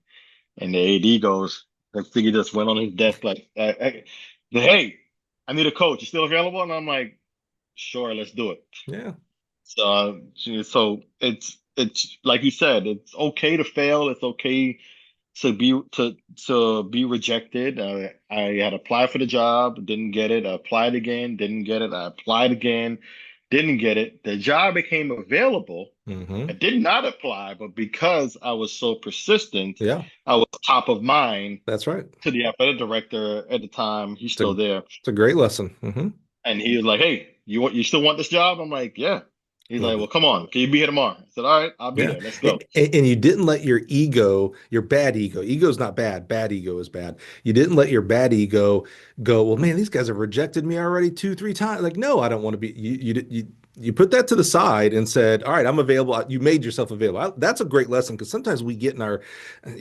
and the AD goes, the figure just went on his desk like, hey, I need a coach. You still available? And I'm like, sure, let's do it. Yeah. So it's like you said, it's okay to fail. It's okay to be rejected. I had applied for the job, didn't get it. I applied again, didn't get it. I applied again, didn't get it. The job became available. I Hmm. did not apply, but because I was so persistent, Yeah, I was top of mind that's right. to the athletic director at the time. He's It's a still there. it's a great lesson. Hmm. And he was like, "Hey, you still want this job?" I'm like, "Yeah." He's like, Love "Well, it. come on. Can you be here tomorrow?" I said, "All right, I'll be Yeah. there. Let's go." And you didn't let your ego, your bad ego is not bad. Bad ego is bad. You didn't let your bad ego go, well, man, these guys have rejected me already two, three times. Like, no, I don't want to be. You put that to the side and said, all right, I'm available. You made yourself available. That's a great lesson because sometimes we get in our,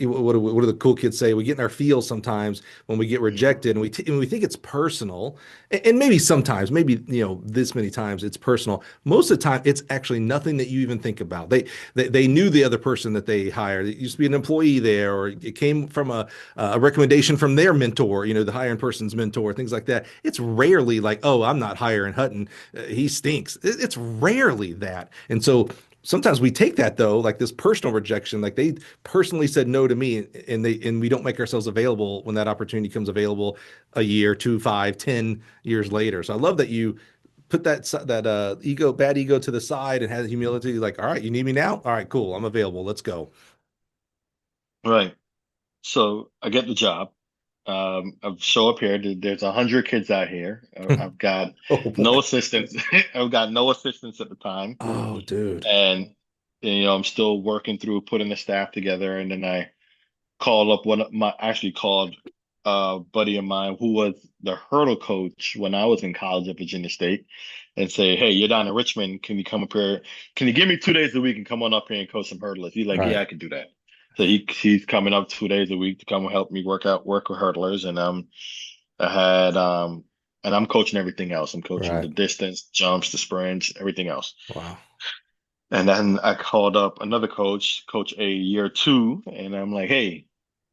what do the cool kids say? We get in our feels sometimes when we get Mhm. rejected and we think it's personal. And maybe sometimes, maybe, this many times it's personal. Most of the time, it's actually nothing that you even think about. They knew the other person that they hired. It used to be an employee there, or it came from a recommendation from their mentor, the hiring person's mentor, things like that. It's rarely like, oh, I'm not hiring Hutton. He stinks. It's rarely that. And so sometimes we take that though, like this personal rejection, like they personally said no to me, and we don't make ourselves available when that opportunity comes available a year, two, 5, 10 years later. So I love that you put that bad ego to the side and had humility. Like, all right, you need me now? All right, cool. I'm available. Let's go. Right. So I get the job. I show up here. There's 100 kids out here. I've got Oh no boy. assistants. I've got no assistants at the time, Oh, dude. and I'm still working through putting the staff together. And then I called up actually called a buddy of mine who was the hurdle coach when I was in college at Virginia State, and say, "Hey, you're down in Richmond. Can you come up here? Can you give me 2 days a week and come on up here and coach some hurdlers?" He's like, "Yeah, Right. I can do that." So he's coming up 2 days a week to come help me work with hurdlers, and I had and I'm coaching everything else. I'm coaching the Right. distance, jumps, the sprints, everything else. Wow. And then I called up another coach, Coach A, year two, and I'm like, "Hey,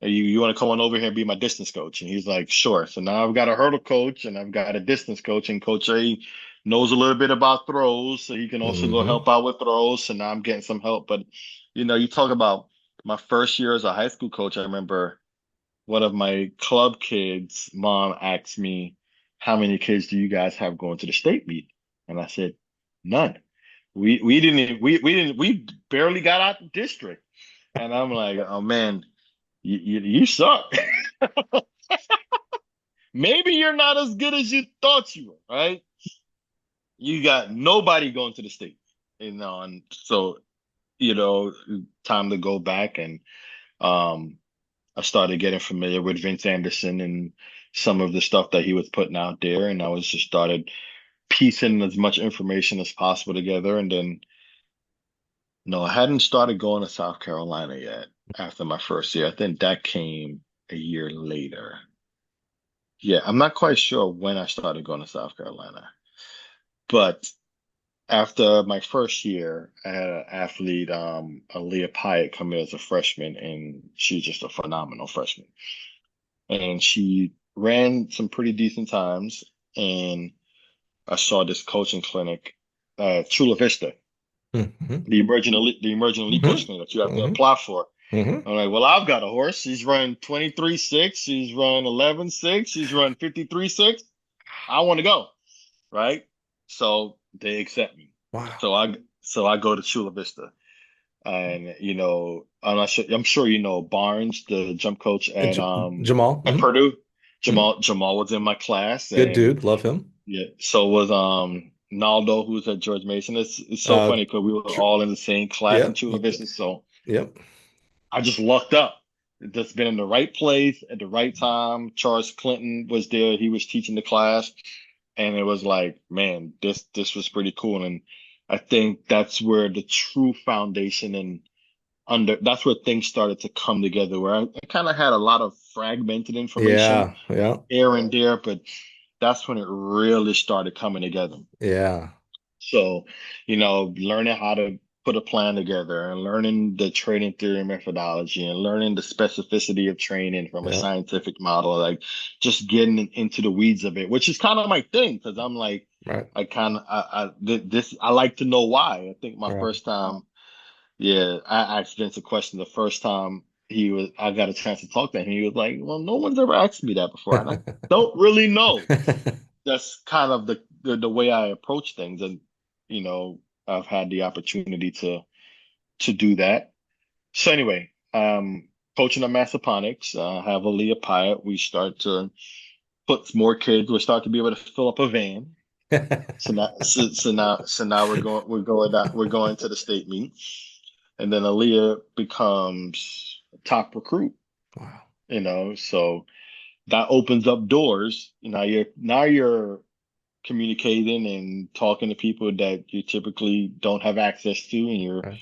you want to come on over here and be my distance coach?" And he's like, "Sure." So now I've got a hurdle coach and I've got a distance coach, and Coach A knows a little bit about throws, so he can also go Hmm. help out with throws. So now I'm getting some help. But you talk about my first year as a high school coach. I remember one of my club kids' mom asked me, "How many kids do you guys have going to the state meet?" And I said, "None. We didn't even- we barely got out the district." And I'm like, "Oh man, you suck. Maybe you're not as good as you thought you were, right? You got nobody going to the state, and so you know, time to go back and um I started getting familiar with Vince Anderson and some of the stuff that he was putting out there, and I was just started piecing as much information as possible together. And then, no, I hadn't started going to South Carolina yet after my first year. I think that came a year later. Yeah, I'm not quite sure when I started going to South Carolina, but after my first year, I had an athlete, Althea Pyatt, come in as a freshman, and she's just a phenomenal freshman. And she ran some pretty decent times. And I saw this coaching clinic, Chula Vista, Hmm. the emerging elite Hmm. coaching clinic that you have to Hmm. apply for. Hmm. I'm like, well, I've got a horse. She's run 23.6. She's run 11.6. She's run 53.6. I want to go, right? So they accept me. Wow. So I go to Chula Vista, and I'm sure Barnes, the jump coach And Jamal. at Mhm. Purdue. Mhm. Jamal was in my class, Good and dude. Love him. yeah, so was Naldo, who's at George Mason. It's so Uh, funny because we were tr all in the same class in yeah. Chula Vista. So Yep. I just lucked up. Just been in the right place at the right time. Charles Clinton was there. He was teaching the class, and it was like, man, this was pretty cool. And I think that's where the true foundation and under that's where things started to come together. Where I kind of had a lot of fragmented information Yeah. Yeah. here and there, but that's when it really started coming together. Yeah. So, learning how to put a plan together and learning the training theory methodology and learning the specificity of training from a Yeah. scientific model, like just getting into the weeds of it, which is kind of my thing because I'm like, Right. I like to know why. I think my Right. first time, yeah, I asked Vince a question the first time I got a chance to talk to him. He was like, well, no one's ever asked me that before. And I don't really know. That's kind of the way I approach things. And, you know, I've had the opportunity to do that. So anyway, coaching on Massaponics, have Aaliyah Pyatt. We start to put more kids. We start to be able to fill up a van. So now we're going to the state meet, and then Aaliyah becomes a top recruit. Wow. You know, so that opens up doors. Now you're communicating and talking to people that you typically don't have access to, and Right.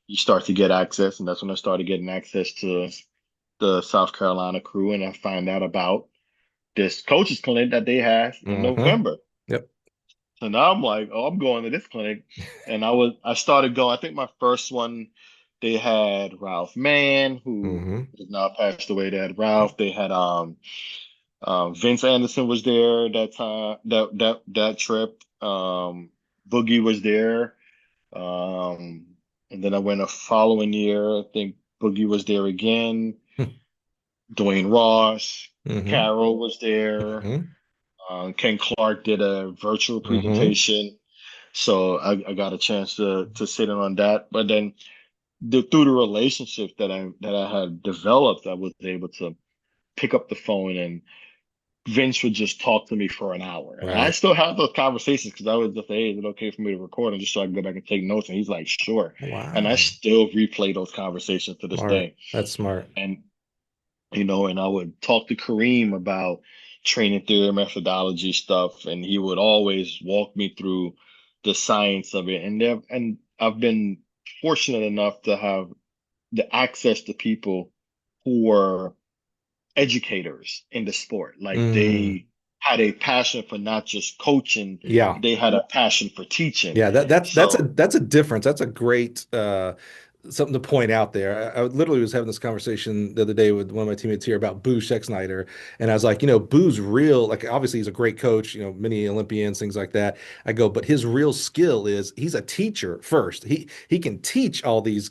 you start to get access, and that's when I started getting access to the South Carolina crew, and I find out about this coaches clinic that they have in Mm-hmm. November. Yep. So now I'm like, oh, I'm going to this clinic, and I started going. I think my first one, they had Ralph Mann, who Mm-hmm. is now passed away. They had Ralph. They had Vince Anderson was there that time. That trip. Boogie was there. Um, and then I went a following year. I think Boogie was there again. Dwayne Ross, Mm-hmm. Carol was there. Mm-hmm. Ken Clark did a virtual Mm-hmm. presentation. So I got a chance to sit in on that. But then through the relationship that I had developed, I was able to pick up the phone and Vince would just talk to me for an hour. And I Right. still have those conversations because I would just say, hey, is it okay for me to record? And just so I can go back and take notes. And he's like, sure. And I Wow. still replay those conversations to this Smart. day. That's smart. And and I would talk to Kareem about training theory, methodology stuff, and he would always walk me through the science of it. And I've been fortunate enough to have the access to people who were educators in the sport. Like Mm. they had a passion for not just coaching, Yeah. they had a passion for teaching. Yeah, So, that's a difference. That's a great something to point out there. I literally was having this conversation the other day with one of my teammates here about Boo Schexnayder, and I was like, Boo's real. Like, obviously, he's a great coach. Many Olympians, things like that. I go, but his real skill is he's a teacher first. He can teach all these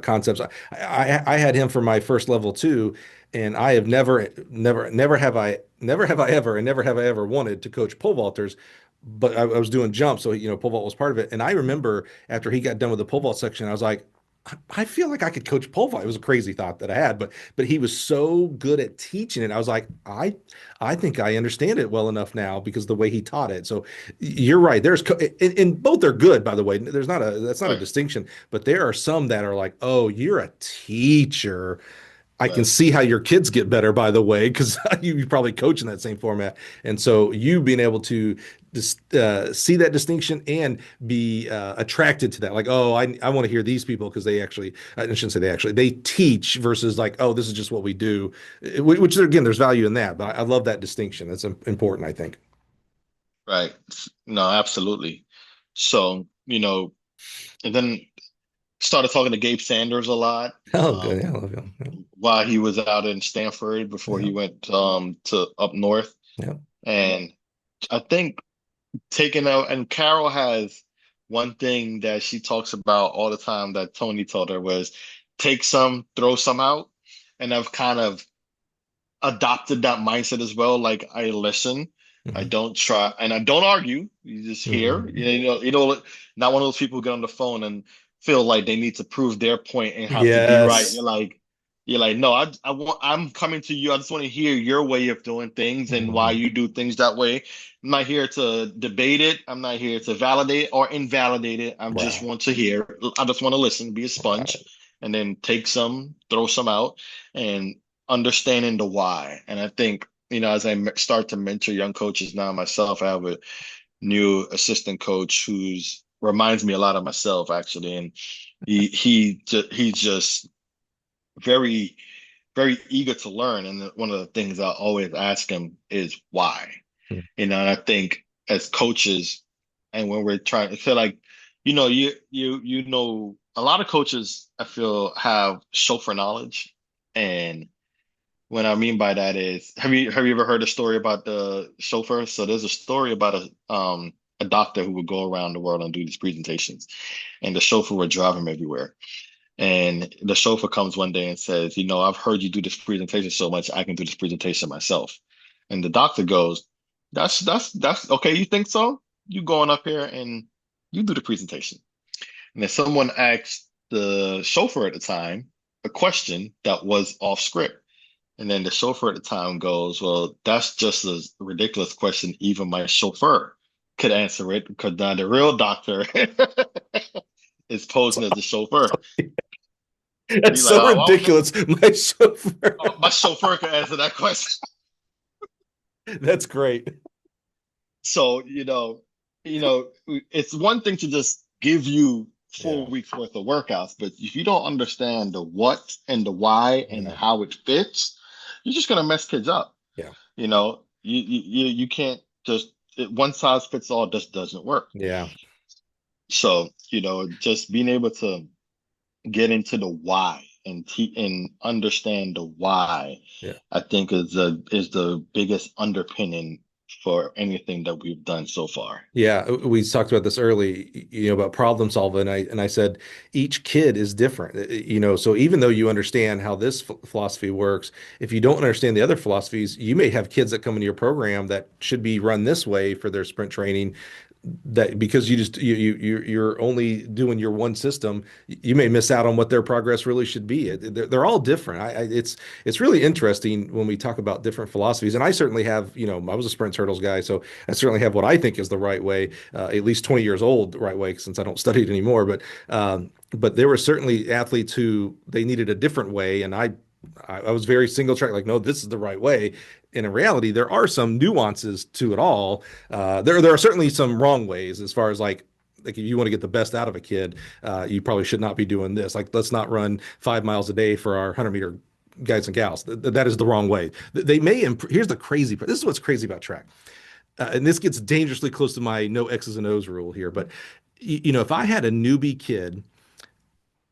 concepts. I had him for my first level too, and I have never have I ever, and never have I ever wanted to coach pole vaulters, but I was doing jumps, so pole vault was part of it. And I remember after he got done with the pole vault section, I was like, I feel like I could coach pole vault. It was a crazy thought that I had, but he was so good at teaching it. I was like, I think I understand it well enough now because of the way he taught it. So you're right. And both are good, by the way. That's not a right, distinction, but there are some that are like, oh, you're a teacher. I can right, see how your kids get better, by the way, because you probably coach in that same format. And so you being able to see that distinction and be attracted to that, like, oh, I want to hear these people because I shouldn't say they teach versus like, oh, this is just what we do, which again, there's value in that. But I love that distinction. That's important, I think. right. No, absolutely. So, and then started talking to Gabe Sanders a lot. Oh, good. Yeah, I love you. While he was out in Stanford before Yeah, he went to up north. yeah, And I think taking out, and Carol has one thing that she talks about all the time that Tony told her was take some, throw some out. And I've kind of adopted that mindset as well. Like I listen, I hmm don't try, and I don't argue. You just hear. hmm Not one of those people who get on the phone and feel like they need to prove their point and have to be right. yes. You're like, no, I'm coming to you. I just want to hear your way of doing things and why hmm you do things that way. I'm not here to debate it. I'm not here to validate or invalidate it. I just Right. want to hear. I just want to listen, be a sponge, Right. and then take some, throw some out. And understanding the why. And I think, as I start to mentor young coaches now myself, I have a new assistant coach who's reminds me a lot of myself actually. And he's just very, very eager to learn. And one of the things I always ask him is why. And I think as coaches, and when we're trying to feel like a lot of coaches I feel have chauffeur knowledge, and what I mean by that is, have you ever heard a story about the chauffeur? So there's a story about a doctor who would go around the world and do these presentations, and the chauffeur would drive him everywhere. And the chauffeur comes one day and says, I've heard you do this presentation so much, I can do this presentation myself. And the doctor goes, that's okay. You think so? You going up here and you do the presentation. And then someone asked the chauffeur at the time a question that was off script. And then the chauffeur at the time goes, well, that's just a ridiculous question. Even my chauffeur could answer it because now the real doctor is posing as the chauffeur. That's He's like, so oh, ridiculous. My chauffeur. my chauffeur can answer that question. That's great. So, it's one thing to just give you Yeah. 4 weeks worth of workouts, but if you don't understand the what and the why and Yeah. how it fits, you're just gonna mess kids up. Yeah. You can't just one size fits all just doesn't work. Yeah. So, just being able to get into the why and understand the why, Yeah. I think is the biggest underpinning for anything that we've done so far. Yeah, we talked about this early, about problem solving. And I said each kid is different, so even though you understand how this philosophy works, if you don't understand the other philosophies, you may have kids that come into your program that should be run this way for their sprint training, that because you're only doing your one system, you may miss out on what their progress really should be. They're all different. It's really interesting when we talk about different philosophies. And I certainly have, I was a sprint hurdles guy, so I certainly have what I think is the right way, at least 20 years old, the right way, since I don't study it anymore. But there were certainly athletes who they needed a different way, and I was very single track, like, no, this is the right way. And in reality, there are some nuances to it all. There are certainly some wrong ways as far as like if you want to get the best out of a kid, you probably should not be doing this. Like, let's not run 5 miles a day for our 100-meter guys and gals. That is the wrong way. They may here's the crazy part. This is what's crazy about track. And this gets dangerously close to my no X's and O's rule here. But if I had a newbie kid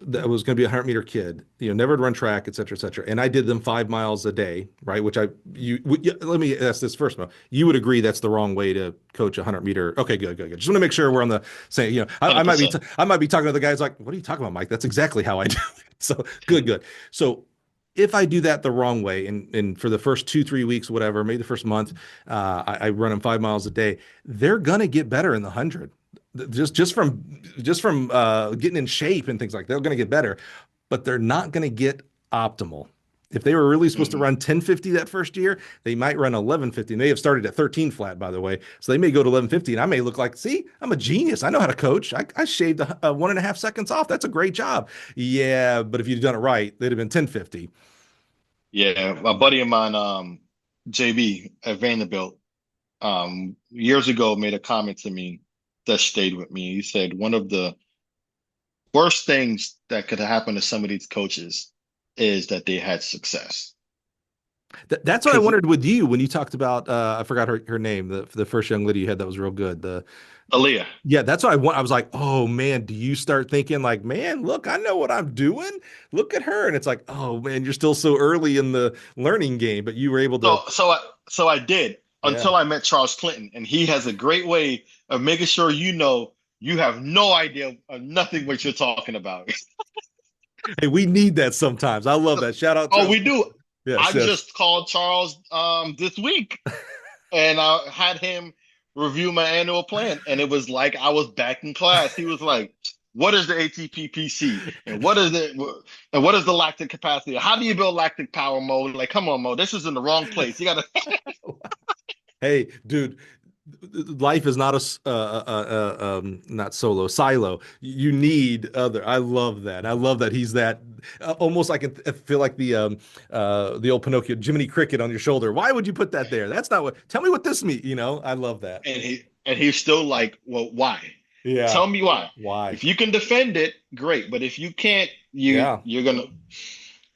that was going to be a 100-meter kid, never run track, et cetera, et cetera. And I did them 5 miles a day, right? Let me ask this first. You would agree that's the wrong way to coach a 100-meter. Okay, good, good, good. Just want to make sure we're on the same, I might be, 100%. I might be talking to the guys like, what are you talking about, Mike? That's exactly how I do it. So good, good. So if I do that the wrong way, and for the first 2, 3 weeks, whatever, maybe the first month, I run them 5 miles a day, they're gonna get better in the 100. Just from getting in shape and things like that, they're gonna get better, but they're not gonna get optimal. If they were really supposed to Mhm. run 1050 that first year, they might run 1150. They may have started at 13 flat, by the way. So they may go to 1150, and I may look like, see, I'm a genius. I know how to coach. I shaved 1.5 seconds off. That's a great job. Yeah, but if you'd done it right, they'd have been 1050. Yeah, a buddy of mine, JB at Vanderbilt, years ago made a comment to me that stayed with me. He said one of the worst things that could happen to some of these coaches is that they had success. That's what I Because wondered with you when you talked about I forgot her name, the first young lady you had that was real good. Aaliyah, Yeah, that's what I want. I was like, oh man, do you start thinking like, man, look, I know what I'm doing. Look at her. And it's like, oh man, you're still so early in the learning game, but you were able to, so I did yeah. until I met Charles Clinton, and he has a great way of making sure you have no idea of nothing what you're talking about. Hey, we need that sometimes. I love that. Shout out Oh, Charles. we do. Yes, I yes. just called Charles this week, and I had him review my annual plan, and it was like I was back in class. He was like, "What is the ATP-PC, and what is the lactic capacity? How do you build lactic power, Mo? Like, come on, Mo, this is in the wrong place. You gotta." Hey, dude, life is not not silo. You need other. I love that. I love that he's that almost. I can feel like the old Pinocchio, Jiminy Cricket on your shoulder. Why would you put that there? That's not what. Tell me what this means. I love that. And he's still like, "Well, why? Yeah. Tell me why. Why? If you can defend it, great. But if you can't, Yeah. you're gonna."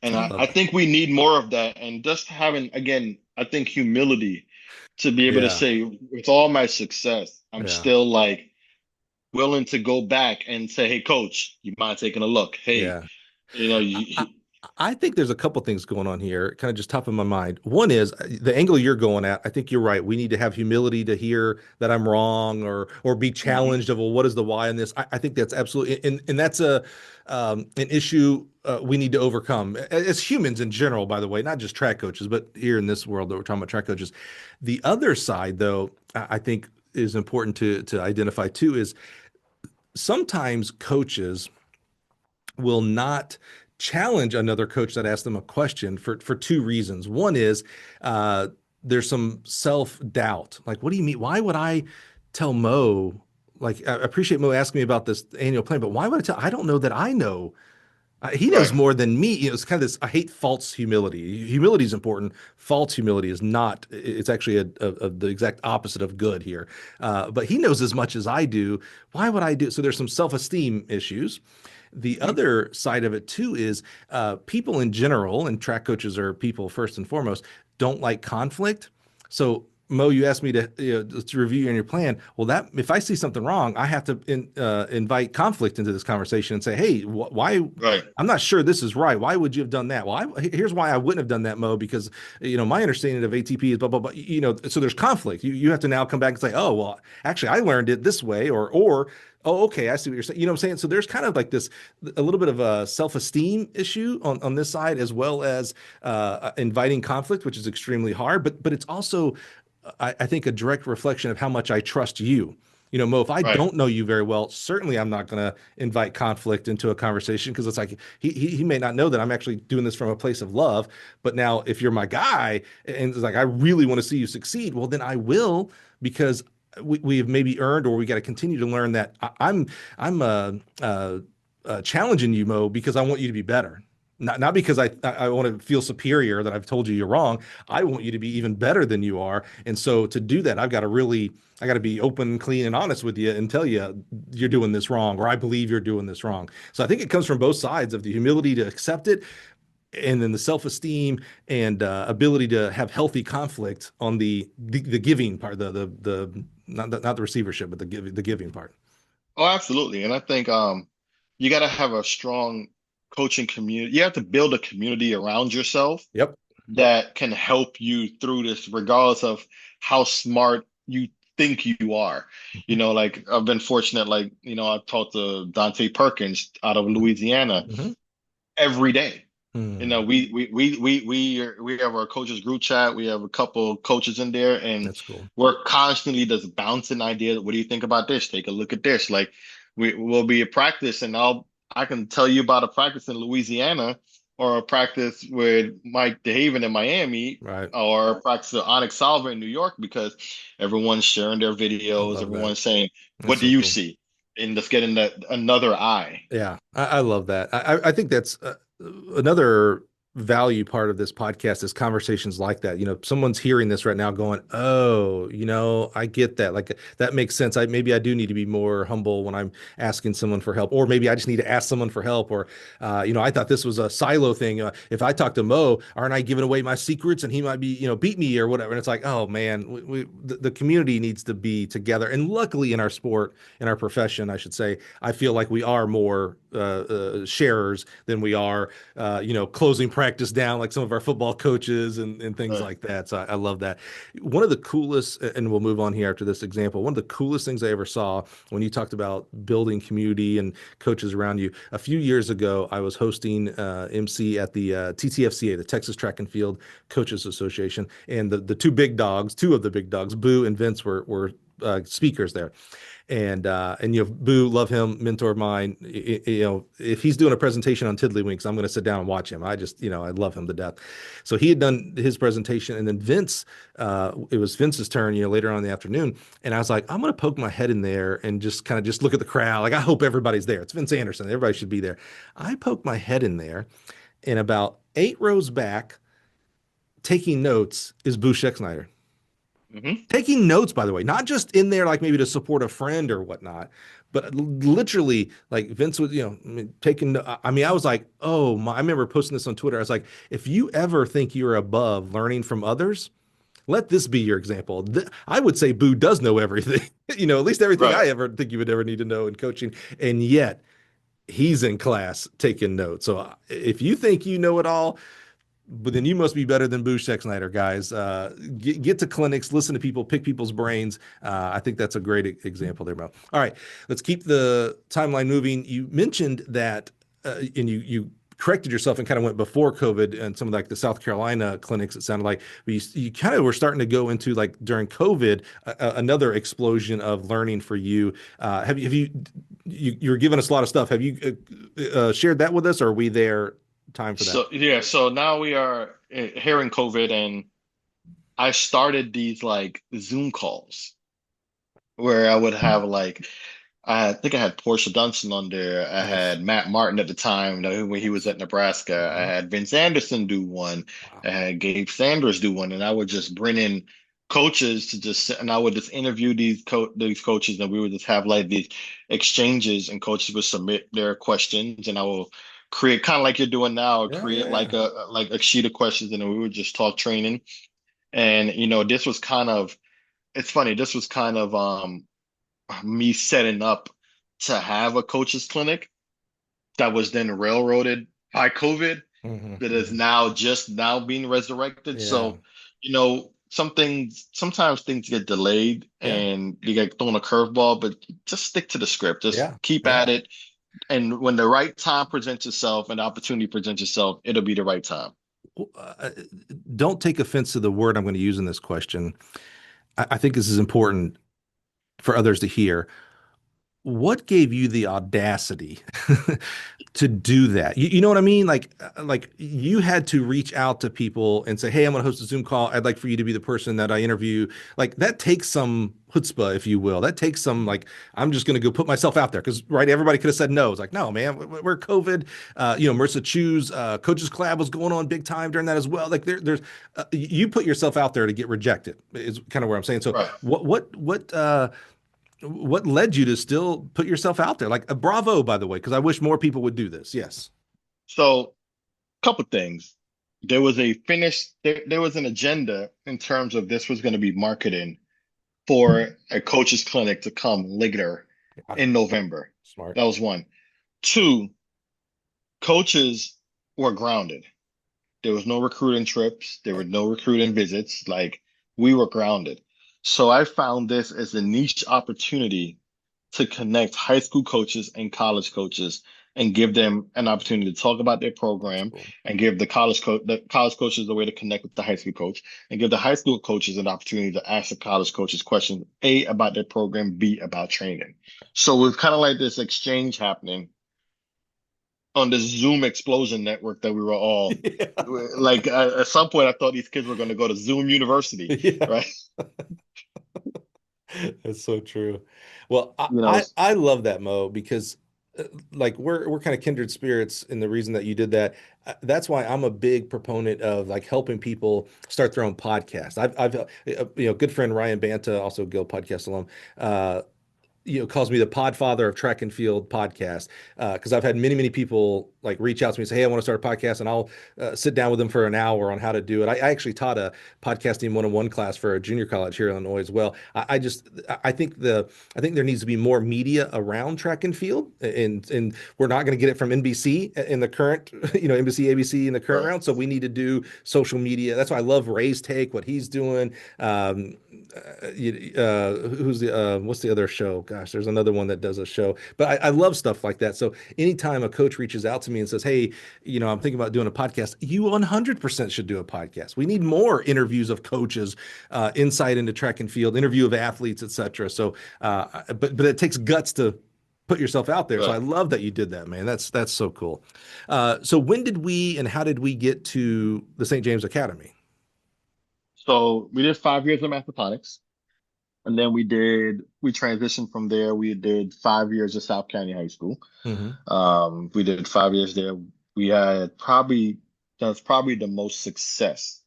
And I I love. think we need more of that. And just having, again, I think humility to be able to Yeah. say, with all my success, I'm Yeah. still like willing to go back and say, "Hey, coach, you mind taking a look? Hey, Yeah. you know, I, I think there's a couple things going on here, kind of just top of my mind. One is the angle you're going at. I think you're right. We need to have humility to hear that I'm wrong or be Mhm. challenged of, well, what is the why in this? I think that's absolutely, and that's a an issue we need to overcome as humans in general, by the way, not just track coaches, but here in this world that we're talking about track coaches. The other side, though, I think is important to identify too, is sometimes coaches will not challenge another coach that asks them a question for two reasons. One is uh, there's some self doubt. Like, what do you mean? Why would I tell Mo? Like, I appreciate Mo asking me about this annual plan, but why would I tell? I don't know that I know. He knows Right, more than me. You know, it's kind of this. I hate false humility. Humility is important. False humility is not. It's actually the exact opposite of good here. But he knows as much as I do. Why would I do? So there's some self-esteem issues. The Mhm. other side of it too is people in general, and track coaches are people first and foremost, don't like conflict. So Mo, you asked me to review your plan. Well, that if I see something wrong, I have to invite conflict into this conversation and say, "Hey, why? Right, I'm not sure this is right. Why would you have done that?" Well, here's why I wouldn't have done that, Mo, because my understanding of ATP is blah blah blah. So there's conflict. You have to now come back and say, "Oh, well, actually, I learned it this way," or oh, okay, I see what you're saying. You know what I'm saying? So there's kind of like this a little bit of a self-esteem issue on this side, as well as inviting conflict, which is extremely hard. But it's also, I think, a direct reflection of how much I trust you. Mo, if I right, don't know you very well, certainly I'm not going to invite conflict into a conversation because it's like he may not know that I'm actually doing this from a place of love. But now, if you're my guy and it's like I really want to see you succeed, well, then I will because we have maybe earned or we got to continue to learn that I'm challenging you, Mo, because I want you to be better. Not because I want to feel superior that I've told you you're wrong. I want you to be even better than you are. And so to do that, I got to be open, clean, and honest with you and tell you you're doing this wrong, or I believe you're doing this wrong. So I think it comes from both sides of the humility to accept it, and then the self-esteem and ability to have healthy conflict on the giving part, the not the receivership, but the giving part. oh, absolutely. And I think you got to have a strong coaching community. You have to build a community around yourself Yep. that can help you through this, regardless of how smart you think you are. Like I've been fortunate, like, I've talked to Dante Perkins out of Louisiana Mm-hmm. every day. Mm, We have our coaches group chat. We have a couple coaches in there, and that's cool. we're constantly just bouncing ideas. What do you think about this? Take a look at this. Like we will be at practice, and I can tell you about a practice in Louisiana, or a practice with Mike DeHaven in Miami, Right. or a practice of Onyx Salva in New York, because everyone's sharing their I videos. love that. Everyone's saying, That's "What do so you cool. see?" And just getting that another eye. Yeah, I love that. I think that's another value part of this podcast is conversations like that. Someone's hearing this right now going, "Oh, I get that. Like that makes sense. Maybe I do need to be more humble when I'm asking someone for help, or maybe I just need to ask someone for help, or I thought this was a silo thing. If I talk to Mo, aren't I giving away my secrets and he might be, beat me or whatever?" And it's like, oh man, the community needs to be together. And luckily in our sport, in our profession, I should say, I feel like we are more sharers than we are, closing practice down like some of our football coaches and things Right. like that. So I love that. One of the coolest, and we'll move on here after this example, one of the coolest things I ever saw when you talked about building community and coaches around you. A few years ago, I was hosting MC at the TTFCA, the Texas Track and Field Coaches Association, and the two of the big dogs, Boo and Vince, were speakers there. And Boo, love him, mentor of mine. If he's doing a presentation on Tiddlywinks, I'm going to sit down and watch him. I love him to death. So he had done his presentation, and then Vince, it was Vince's turn, later on in the afternoon, and I was like, I'm going to poke my head in there and just kind of just look at the crowd. Like I hope everybody's there. It's Vince Anderson. Everybody should be there. I poked my head in there, and about 8 rows back, taking notes is Boo Schexnayder. Hmm. Taking notes, by the way, not just in there like maybe to support a friend or whatnot, but literally like Vince was, taking. I mean, I was like, oh my! I remember posting this on Twitter. I was like, if you ever think you're above learning from others, Let this be your example. I would say Boo does know everything, at least everything Right. I ever think you would ever need to know in coaching. And yet he's in class taking notes. So if you think you know it all, but then you must be better than Boo Schexnayder, guys. Get to clinics, listen to people, pick people's brains. I think that's a great example there, Mo. All right, let's keep the timeline moving. You mentioned that, and you corrected yourself and kind of went before COVID and some of like the South Carolina clinics. It sounded like, but you kind of were starting to go into like during COVID, another explosion of learning for you. You're giving us a lot of stuff. Have you shared that with us, or are we there? Time for that? So yeah, so now we are here in COVID, and I started these like Zoom calls where I would have like I think I had Portia Dunson on there. I Nice. had Matt Martin at the time when he was at Nebraska. I Mhm. had Vince Anderson do one. I Wow. had Gabe Sanders do one, and I would just bring in coaches to just sit, and I would just interview these coaches, and we would just have like these exchanges, and coaches would submit their questions, and I will create kind of like you're doing now, Yeah, yeah, create yeah. like a sheet of questions, and then we would just talk training. And this was kind of it's funny. This was kind of me setting up to have a coach's clinic that was then railroaded by COVID Hmm. that is Hmm. now just now being resurrected. Yeah, So, sometimes things get delayed yeah, and you get thrown a curveball, but just stick to the script. Just yeah, keep yeah. at it. And when the right time presents itself and the opportunity presents itself, it'll be the right time. Well, don't take offense to the word I'm going to use in this question. I think this is important for others to hear. What gave you the audacity to do that? You know what I mean? Like you had to reach out to people and say, "Hey, I'm going to host a Zoom call. I'd like for you to be the person that I interview." Like that takes some chutzpah, if you will. That takes some like I'm just going to go put myself out there because right, everybody could have said no. It's like, no, man, we're COVID. Marissa Chu's Coaches Collab was going on big time during that as well. Like there's you put yourself out there to get rejected is kind of where I'm saying. So Right. what led you to still put yourself out there? Like a bravo, by the way, because I wish more people would do this. Yes. So, couple things. There was an agenda in terms of this was going to be marketing for a coach's clinic to come later Got it. in November. Smart. That was one. Two, coaches were grounded. There was no recruiting trips, there were no recruiting visits. Like we were grounded. So I found this as a niche opportunity to connect high school coaches and college coaches and give them an opportunity to talk about their That's program cool. and give the college coaches a way to connect with the high school coach and give the high school coaches an opportunity to ask the college coaches questions, A, about their program, B, about training. So it was kind of like this exchange happening on this Zoom explosion network that we were all Yeah. like at some point I thought these kids were going to go to Zoom University, Yeah. right? That's so true. Well, I, You know, I I love that, Mo, because like we're kind of kindred spirits in the reason that you did that. That's why I'm a big proponent of like helping people start their own podcast. I've good friend Ryan Banta, also Gill podcast alum. Uh, calls me the podfather of track and field podcast because I've had many people like reach out to me and say, "Hey, I want to start a podcast," and I'll sit down with them for an hour on how to do it. I actually taught a podcasting one-on-one class for a junior college here in Illinois as well. I think there needs to be more media around track and field, and we're not going to get it from NBC in the current, NBC, ABC in the current right. round. So we need to do social media. That's why I love Ray's take, what he's doing. Um, who's the what's the other show? Gosh, there's another one that does a show. But I love stuff like that. So anytime a coach reaches out to me and says, "Hey, I'm thinking about doing a podcast," you 100% should do a podcast. We need more interviews of coaches, insight into track and field, interview of athletes, etc. So, but it takes guts to put yourself out there. So I Right. love that you did that, man. That's so cool. So when did we and how did we get to the St. James Academy? So we did 5 years of mathematics, and then we transitioned from there. We did 5 years of South County High School. Hmm. We did 5 years there. We had probably That's probably the most success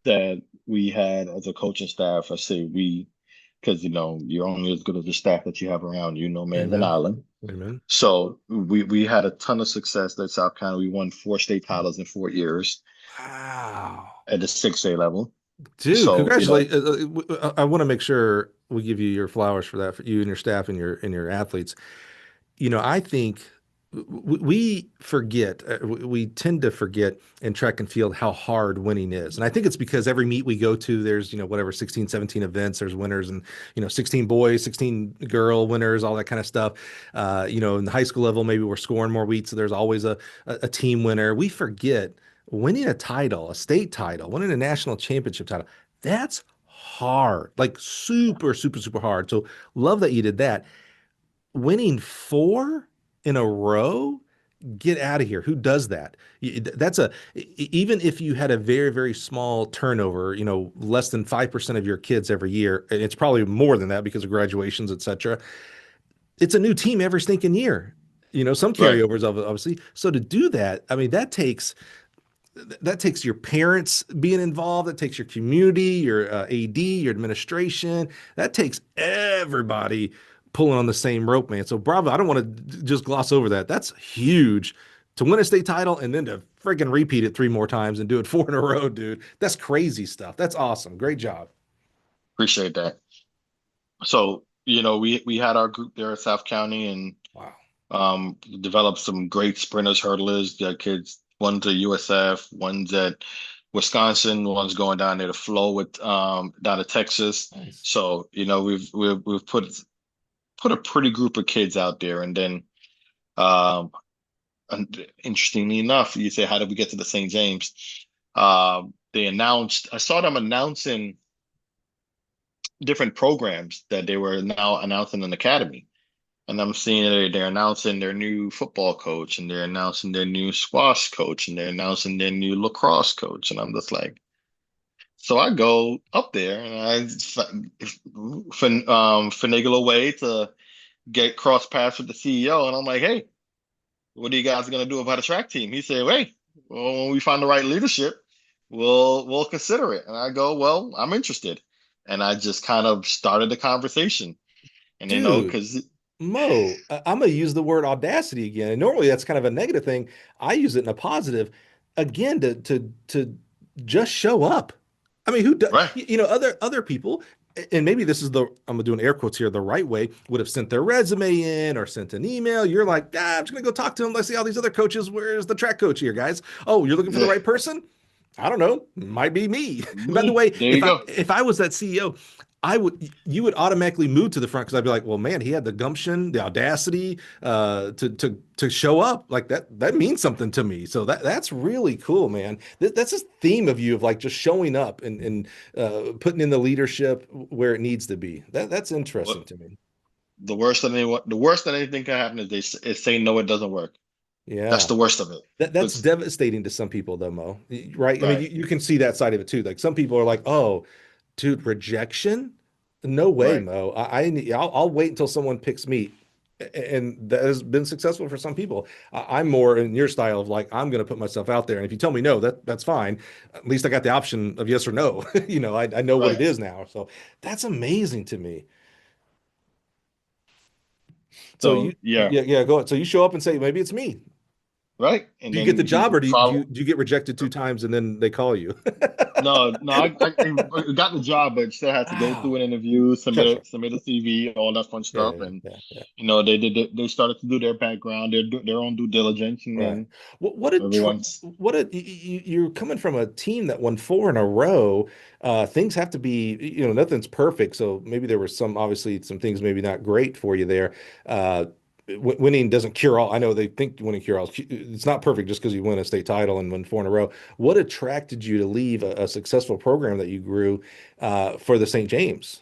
that we had as a coaching staff. I say we because you're only as good as the staff that you have around you. No man's an Amen. island. Amen. So we had a ton of success at South County. We won four state titles in 4 years Wow. at the 6A level. Dude, So, congratulations. I want to make sure we give you your flowers for that, for you and your staff and your athletes. I think we forget, we tend to forget in track and field how hard winning is. And I think it's because every meet we go to, there's, whatever, 16, 17 events, there's winners and, 16 boys, 16 girl winners, all that kind of stuff. In the high school level, maybe we're scoring more wheat. So there's always a team winner. We forget winning a title, a state title, winning a national championship title. That's hard, like super, super, super hard. So love that you did that. Winning four in a row, get out of here. Who does that? That's even if you had a very, very small turnover, less than 5% of your kids every year, and it's probably more than that because of graduations, etc. It's a new team every stinking year. Some right, carryovers of it, obviously. So to do that, I mean, that takes your parents being involved. That takes your community, your AD, your administration. That takes everybody pulling on the same rope, man. So bravo. I don't want to just gloss over that. That's huge to win a state title and then to freaking repeat it three more times and do it four in a row, dude. That's crazy stuff. That's awesome. Great job. appreciate that. So, we had our group there at South County and Wow. developed some great sprinters, hurdlers. The kids, one's at USF, one's at Wisconsin, one's going down there to flow with down to Texas. Nice. So, we've put a pretty group of kids out there, and then um, and interestingly enough, you say, how did we get to the St. James? They announced. I saw them announcing different programs that they were now announcing an academy. And I'm seeing they're announcing their new football coach and they're announcing their new squash coach and they're announcing their new lacrosse coach. And I'm just like, so I go up there and finagle away to get cross paths with the CEO. And I'm like, hey, what are you guys going to do about a track team? He said, hey, well, when we find the right leadership, we'll consider it. And I go, well, I'm interested. And I just kind of started the conversation. And Dude, because Mo, I'm gonna use the word audacity again. And normally that's kind of a negative thing. I use it in a positive. Again, to just show up. I mean, who does, right, other people, and maybe this is I'm gonna do an air quotes here, the right way, would have sent their resume in or sent an email. You're like, I'm just gonna go talk to them. Let's see all these other coaches. Where's the track coach here, guys? Oh, you're looking for the yeah, right person? I don't know. Might be me. By the me. way, There you if I go. if I was that CEO, you would automatically move to the front because I'd be like, well, man, he had the gumption, the audacity to show up. Like that means something to me. So that's really cool, man. That's a theme of you of like just showing up and putting in the leadership where it needs to be. That's interesting What to me. the worst that anything can happen is is say no, it doesn't work. That's Yeah. the worst of it. That's Because devastating to some people, though, Mo. Right? I mean, right, you can see that side of it too. Like some people are like, "Oh, dude, rejection? No way, right, Mo. I'll wait until someone picks me." And that has been successful for some people. I'm more in your style of like, I'm going to put myself out there. And if you tell me no, that's fine. At least I got the option of yes or no. I know what it right. is now. So that's amazing to me. So So yeah, yeah, go ahead. So you show up and say, maybe it's me. right. And Do you get then the he job or follow. do you get rejected two times and then they call you? No, no, I got the job, but still had to go through Ah, an interview, sure, sure. submit a CV, all that fun Yeah, stuff, yeah, and yeah, yeah. they started to do their background, their own due diligence, and Right. then everyone's You're coming from a team that won four in a row. Things have to be, nothing's perfect. So maybe there were obviously some things maybe not great for you there. Winning doesn't cure all. I know they think winning cure all. It's not perfect just because you win a state title and win four in a row. What attracted you to leave a successful program that you grew for the St. James?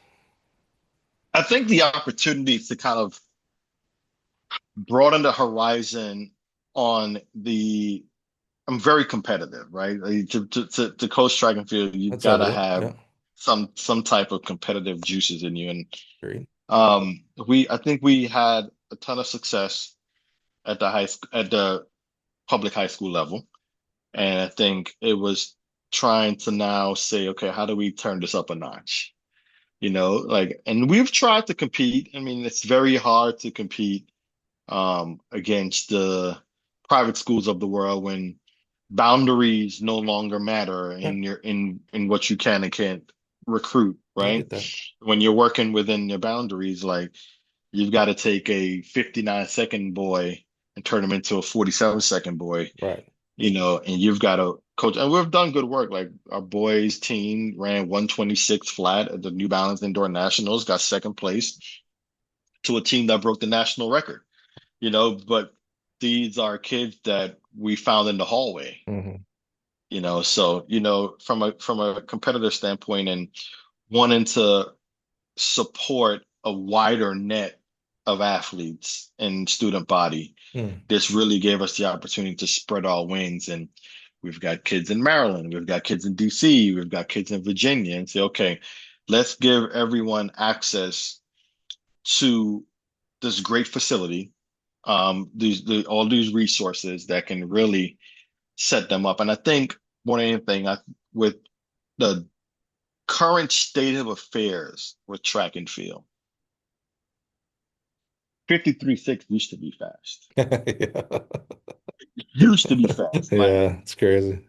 I think the opportunity to kind of broaden the horizon on the I'm very competitive, right? Like, to coach track and field, you've That's got to evident. have Yeah. some type of competitive juices in you. And Agreed. I think we had a ton of success at at the public high school level. And I think it was trying to now say, okay, how do we turn this up a notch? And we've tried to compete. I mean, it's very hard to compete against the private schools of the world when boundaries no longer matter Yeah, in your in what you can and can't recruit, I right? get that. When you're working within your boundaries, like you've got to take a 59-second boy and turn him into a 47-second boy, Right. and you've got to coach. And we've done good work. Like our boys team ran 126 flat at the New Balance Indoor Nationals, got second place to a team that broke the national record, but these are kids that we found in the hallway, Hmm. so, from a competitive standpoint and wanting to support a wider net of athletes and student body, Mm. this really gave us the opportunity to spread our wings. And we've got kids in Maryland, we've got kids in DC, we've got kids in Virginia, and say, okay, let's give everyone access to this great facility, all these resources that can really set them up. And I think more than anything, with the current state of affairs with track and field, 53.6 used to be fast. Yeah. It used to be fast. Like Yeah, it's crazy.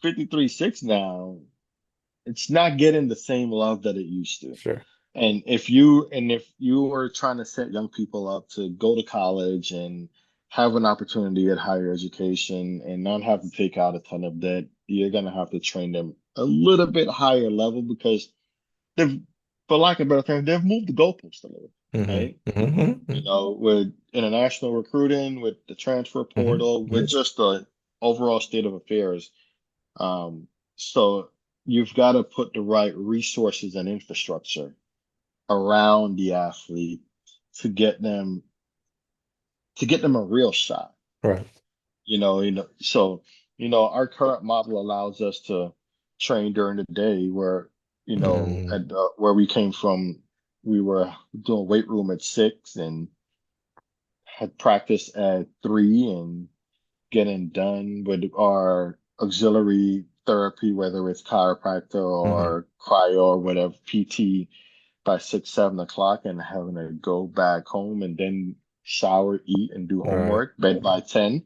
53.6 now, it's not getting the same love that it used to. Sure. And if you were trying to set young people up to go to college and have an opportunity at higher education and not have to take out a ton of debt, you're gonna have to train them a little bit higher level because they've, for lack of better terms, they've moved the goalpost a little, Hmm. right? Hmm. With international recruiting, with the transfer Hmm. portal, with Hmm. just the overall state of affairs. So you've got to put the right resources and infrastructure around the athlete to get them a real shot. Right. So our current model allows us to train during the day where Mm. where we came from, we were doing weight room at 6 and had practice at 3 and getting done with our auxiliary therapy, whether it's chiropractor Hmm. or cryo or whatever, PT, by 6, 7 o'clock, and having to go back home and then shower, eat, and do All right. homework, bed by 10.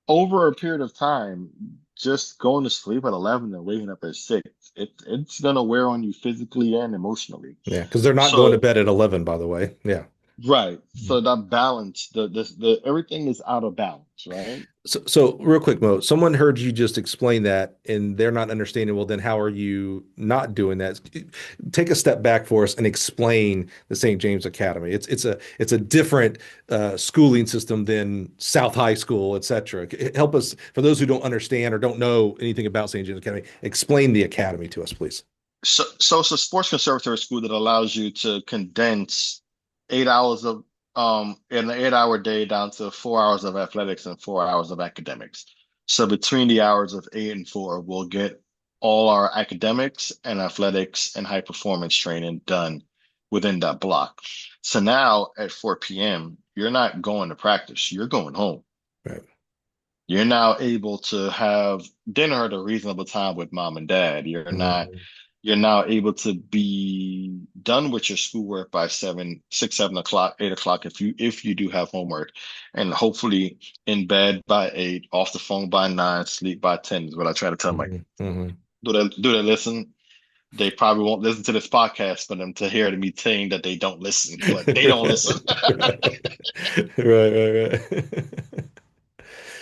Over a period of time, just going to sleep at 11 and waking up at 6, it's gonna wear on you physically and emotionally. Yeah, because they're not going to So bed at 11, by the way. Yeah. right. So that balance, the everything is out of balance, right? So real quick, Mo, someone heard you just explain that and they're not understanding. Well, then how are you not doing that? Take a step back for us and explain the St. James Academy. It's a different schooling system than South High School, et cetera. Help us, for those who don't understand or don't know anything about St. James Academy, explain the academy to us, please. So it's a sports conservatory school that allows you to condense 8 hours of in an 8 hour day down to 4 hours of athletics and 4 hours of academics. So between the hours of 8 and 4, we'll get all our academics and athletics and high performance training done within that block. So now at 4 p.m., you're not going to practice, you're going home. Right. You're now able to have dinner at a reasonable time with mom and dad. Mhm. You're now able to be done with your schoolwork by 7 o'clock, 8 o'clock if you do have homework, and hopefully in bed by 8, off the phone by 9, sleep by 10 is what I try to tell them. Like, Mhm. Mhm. do they listen? They probably won't listen to this podcast for them to hear me saying that they don't listen, but they don't listen. Right, right, right.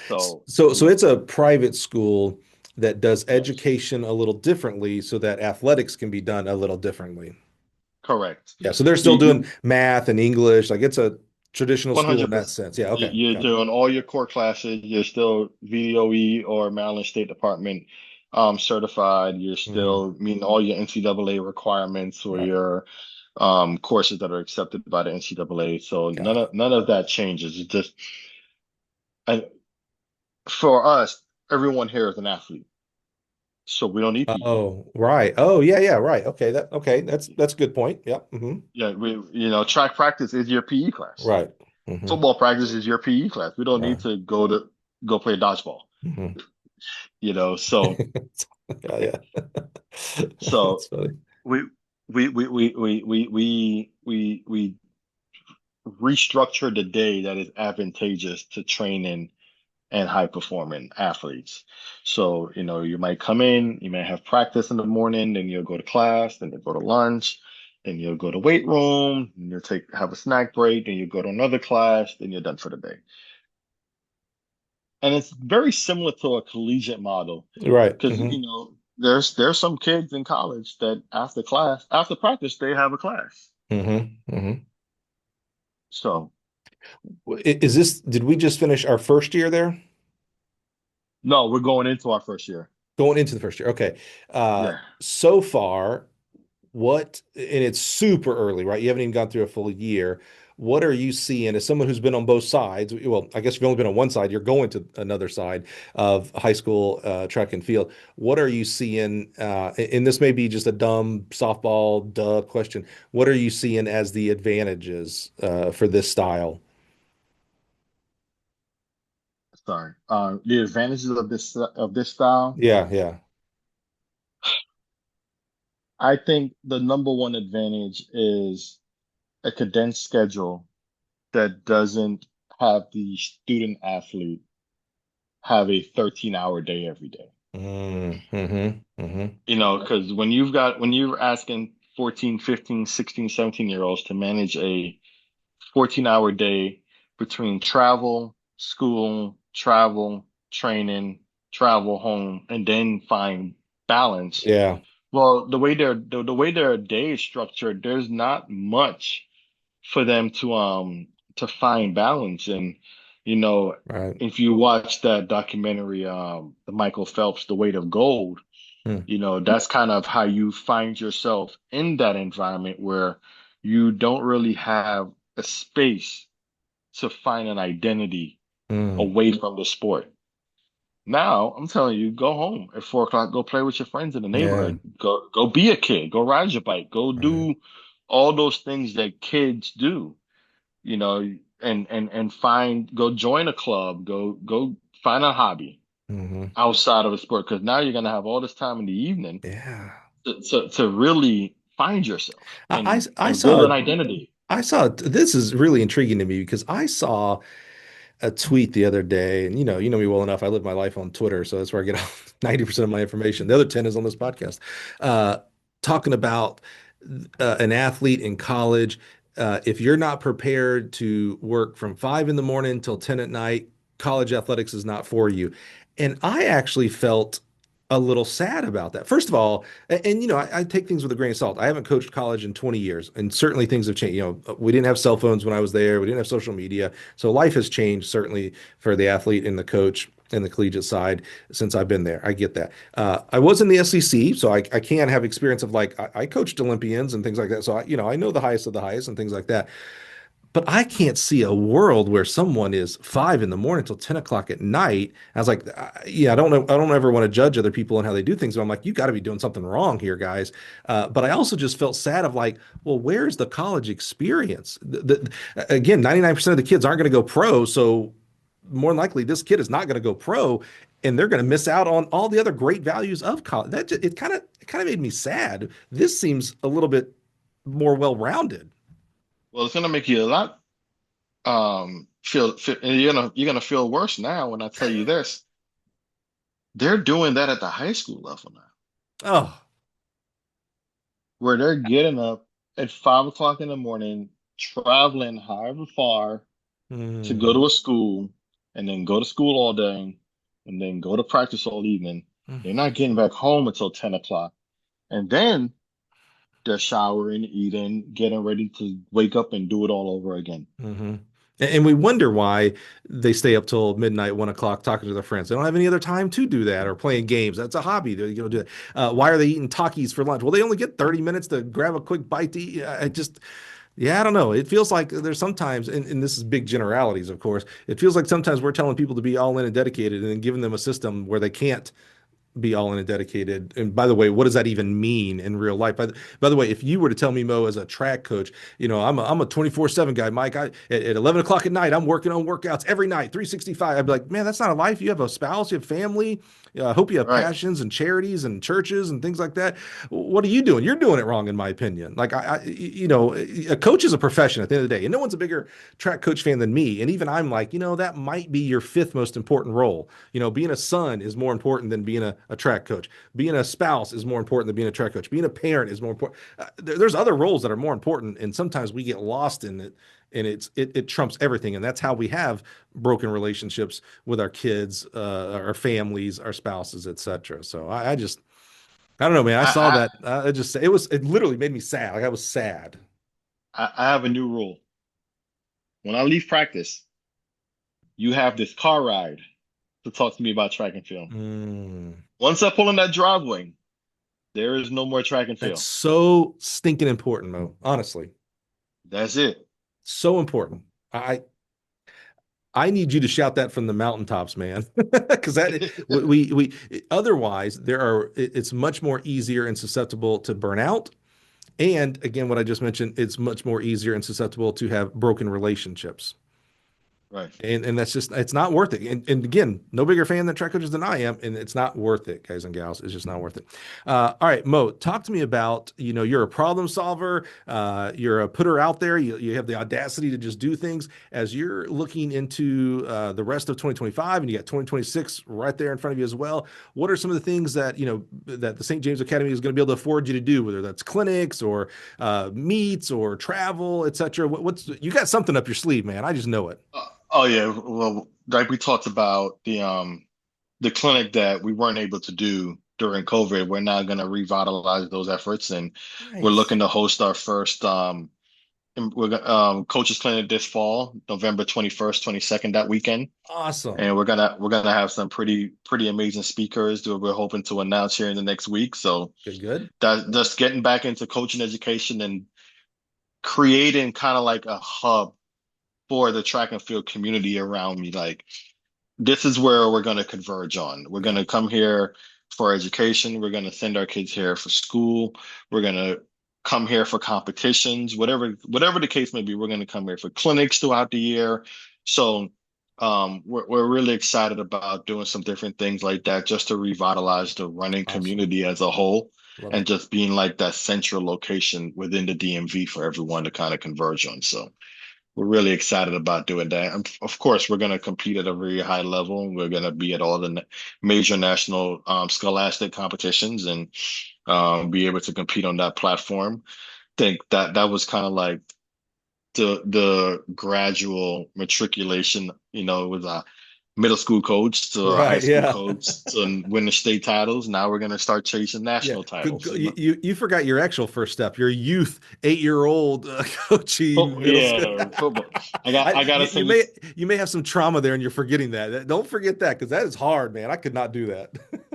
So So it's a private school that does yes, education a little differently so that athletics can be done a little differently. correct. Yeah, so they're You, still you doing math and English. Like it's a traditional school in that 100%. sense. Yeah, okay. You're Got it. doing all your core classes. You're still VDOE or Maryland State Department certified. You're Mhm. still meeting all your NCAA requirements or Right. your courses that are accepted by the NCAA. So Got it. none of that changes. It's just and for us, everyone here is an athlete, so we don't need PE. Oh, right. Oh, yeah, yeah, right. Okay. That's a good point. Yep. Hmm. Yeah, track practice is your PE class. Right. Hmm. Football practice is your PE class. We don't need Right. to go play dodgeball. Hmm. So Yeah, yeah. so That's funny. we we restructure the day that is advantageous to training and high performing athletes. So, you might come in, you may have practice in the morning, then you'll go to class, then you'll go to lunch, then you'll go to weight room, then you'll have a snack break, then you go to another class, then you're done for the day. And it's very similar to a collegiate model Right. because, there's some kids in college that after practice, they have a class. Hmm. So, Is this, did we just finish our first year there? no, we're going into our first year. Going into the first year. Okay. Yeah. So far, and it's super early, right? You haven't even gone through a full year. What are you seeing as someone who's been on both sides? Well, I guess you've only been on one side, you're going to another side of high school track and field. What are you seeing? And this may be just a dumb softball duh question. What are you seeing as the advantages for this style? Sorry. The advantages of this style. Yeah, yeah. I think the number one advantage is a condensed schedule that doesn't have the student athlete have a 13-hour day every day. Mm-hmm. Because when you're asking 14, 15, 16, 17-year-olds to manage a 14-hour day between travel, school, travel, training, travel home, and then find balance. Yeah, Well, the way their day is structured, there's not much for them to find balance. And you know, right. if you watch that documentary, the Michael Phelps, The Weight of Gold, Hmm. that's kind of how you find yourself in that environment where you don't really have a space to find an identity Mm. away from the sport. Now, I'm telling you, go home at 4 o'clock, go play with your friends in the Yeah. neighborhood, go be a kid, go ride your bike, go Right. do all those things that kids do, you know, and go join a club, go find a hobby Hmm. outside of the sport, because now you're gonna have all this time in the evening Yeah. to really find yourself I, and I, I and build saw an identity. this is really intriguing to me because I saw a tweet the other day, and you know me well enough. I live my life on Twitter, so that's where I get 90% of my information. The other 10 is on this podcast. Uh, Talking about an athlete in college. If you're not prepared to work from 5 in the morning till 10 at night, college athletics is not for you. And I actually felt a little sad about that. First of all, I take things with a grain of salt. I haven't coached college in 20 years, and certainly things have changed. We didn't have cell phones when I was there. We didn't have social media. So life has changed certainly for the athlete and the coach and the collegiate side since I've been there. I get that. I was in the SEC, so I can have experience of like I coached Olympians and things like that. So I know the highest of the highest and things like that. But I can't see a world where someone is 5 in the morning till 10 o'clock at night. I was like, yeah, I don't know. I don't ever want to judge other people and how they do things. But I'm like, you got to be doing something wrong here, guys. But I also just felt sad of like, well, where's the college experience? Again, 99% of the kids aren't going to go pro. So more than likely, this kid is not going to go pro, and they're going to miss out on all the other great values of college. It kind of made me sad. This seems a little bit more well-rounded. Well, it's gonna make you a lot feel and you're gonna feel worse now when I tell you this. They're doing that at the high school level now, Oh. where they're getting up at 5 o'clock in the morning, traveling however far to go Mm. to a school, and then go to school all day, and then go to practice all evening. They're not getting back home until 10 o'clock. And then they're showering, eating, getting ready to wake up and do it all over again. Mm-hmm. And we wonder why they stay up till midnight, 1 o'clock, talking to their friends. They don't have any other time to do that or playing games. That's a hobby. They're do that. Why are they eating Takis for lunch? Well, they only get 30 minutes to grab a quick bite to eat. Yeah, I don't know. It feels like there's sometimes, and this is big generalities, of course. It feels like sometimes we're telling people to be all in and dedicated and then giving them a system where they can't be all in and dedicated. And by the way, what does that even mean in real life? By the way, if you were to tell me, Mo, as a track coach, I'm a 24/7 guy, Mike. At 11 o'clock at night, I'm working on workouts every night, 365. I'd be like, man, that's not a life. You have a spouse, you have family. I hope you have Right. passions and charities and churches and things like that. What are you doing? You're doing it wrong, in my opinion. Like a coach is a profession at the end of the day, and no one's a bigger track coach fan than me. And even I'm like, that might be your fifth most important role. Being a son is more important than being a track coach. Being a spouse is more important than being a track coach. Being a parent is more important. There's other roles that are more important, and sometimes we get lost in it, and it trumps everything. And that's how we have broken relationships with our kids, our families, our spouses, etc. So I don't know, man. I saw I, that. It literally made me sad. Like I was sad. I have a new rule. When I leave practice, you have this car ride to talk to me about track and field. Mm. Once I pull in that driveway, there is no more track and That's field. so stinking important, Mo. Honestly, That's it. so important. I need you to shout that from the mountaintops, man. Because we otherwise it's much more easier and susceptible to burnout. And again, what I just mentioned, it's much more easier and susceptible to have broken relationships. Right. And that's just, it's not worth it. And again, no bigger fan than track coaches than I am, and it's not worth it, guys and gals. It's just not worth it. All right, Mo, talk to me about, you're a problem solver, you're a putter out there, you have the audacity to just do things. As you're looking into the rest of 2025, and you got 2026 right there in front of you as well. What are some of the things that that the St. James Academy is going to be able to afford you to do, whether that's clinics or meets or travel, etc.? What's you got something up your sleeve, man? I just know it. Oh yeah. Well, like we talked about the clinic that we weren't able to do during COVID. We're now going to revitalize those efforts, and we're Nice. looking to host our first coaches clinic this fall, November 21st, 22nd, that weekend. Awesome. And we're gonna have some pretty amazing speakers that we're hoping to announce here in the next week. So Good, good. that just getting back into coaching education and creating kind of like a hub for the track and field community around me. Like this is where we're going to converge on. We're going Yeah. to come here for education. We're going to send our kids here for school. We're going to come here for competitions, whatever the case may be. We're going to come here for clinics throughout the year. So we're really excited about doing some different things like that just to revitalize the running Awesome. community as a whole, Love and it. just being like that central location within the DMV for everyone to kind of converge on. So we're really excited about doing that. And of course, we're going to compete at a very high level. We're going to be at all the major national scholastic competitions, and be able to compete on that platform. Think that that was kind of like the gradual matriculation, with a middle school coach to a high Right. school Yeah. coach to win the state titles. Now we're going to start chasing Yeah. national titles. You forgot your actual first step, your youth 8-year-old coaching middle school. Yeah, football. I gotta You send you. may have some trauma there and you're forgetting that. Don't forget that because that is hard, man. I could not do that.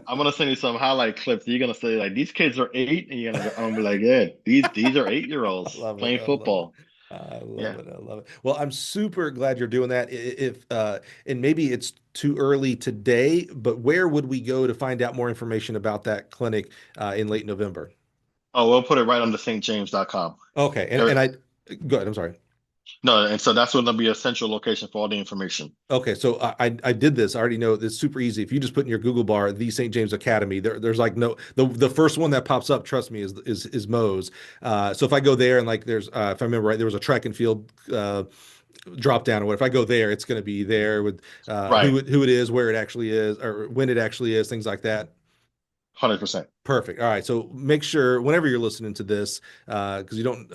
I'm gonna send you some highlight clips. You're gonna say like these kids are 8, and I'm gonna be like, yeah, these are 8 year I olds love it. playing I love it. football. I love Yeah. it. I love it. Well, I'm super glad you're doing that. If and maybe it's too early today, but where would we go to find out more information about that clinic in late November? Oh, we'll put it right on the stjames.com. Okay, Er, and I good. I'm sorry. No, and so that's gonna be a central location for all the information. Okay, so I did this. I already know it's super easy. If you just put in your Google bar the St. James Academy, there's like no the first one that pops up. Trust me, is Moe's. So if I go there and like there's if I remember right, there was a track and field drop down or what. If I go there, it's going to be there with Right. who it is, where it actually is, or when it actually is, things like that. 100%. Perfect. All right. So make sure whenever you're listening to this, because you don't,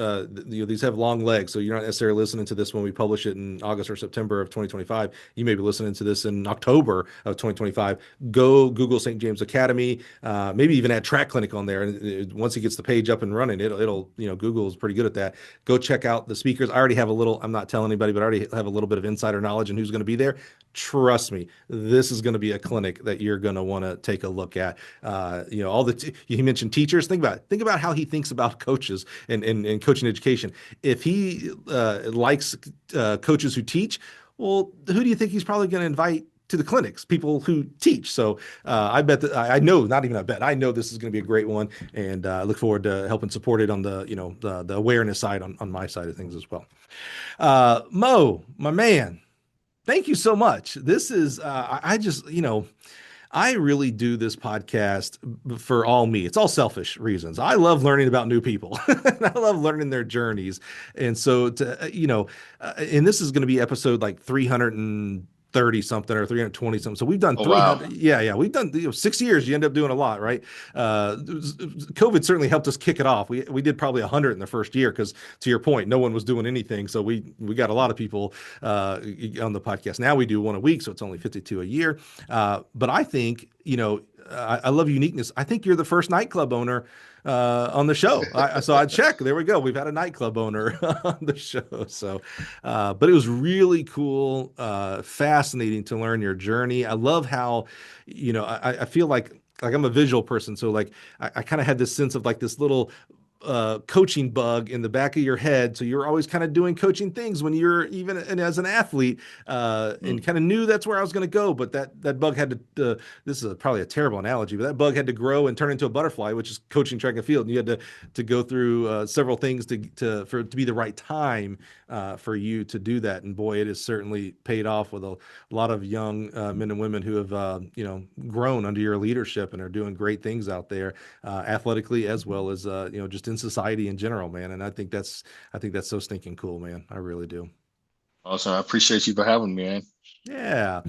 these have long legs, so you're not necessarily listening to this when we publish it in August or September of 2025. You may be listening to this in October of 2025. Go Google St. James Academy, maybe even add Track Clinic on there. And once it gets the page up and running, it'll, Google is pretty good at that. Go check out the speakers. I already have a little, I'm not telling anybody, but I already have a little bit of insider knowledge and who's going to be there. Trust me, this is going to be a clinic that you're going to want to take a look at. All you mentioned teachers. Think about it. Think about how he thinks about coaches and coaching education. If he likes coaches who teach, well, who do you think he's probably going to invite to the clinics, people who teach. So I bet that I know, not even I bet, I know this is going to be a great one, and I look forward to helping support it on the the awareness side on my side of things as well. Mo, my man, thank you so much. This is I just I really do this podcast for all me. It's all selfish reasons. I love learning about new people. I love learning their journeys. And so to and this is going to be episode like 330 something or 320 something. So we've done Oh, wow. 300. Yeah. We've done 6 years. You end up doing a lot, right? COVID certainly helped us kick it off. We did probably 100 in the first year because, to your point, no one was doing anything. So we got a lot of people on the podcast. Now we do one a week, so it's only 52 a year. But I think, I love uniqueness. I think you're the first nightclub owner on the show. So I check. There we go. We've had a nightclub owner on the show. So, but it was really cool, fascinating to learn your journey. I love how, I feel like I'm a visual person. So like I kind of had this sense of like this little coaching bug in the back of your head. So you're always kind of doing coaching things when you're even as an athlete, and kind of knew that's where I was going to go. But that bug had to, this is probably a terrible analogy, but that bug had to grow and turn into a butterfly, which is coaching track and field. And you had to go through several things for it to be the right time for you to do that. And boy, it has certainly paid off with a lot of young men and women who have, grown under your leadership and are doing great things out there, athletically as well as, just in society in general, man. And I think that's so stinking cool, man. I really do. Awesome. I appreciate you for having me, man. Yeah.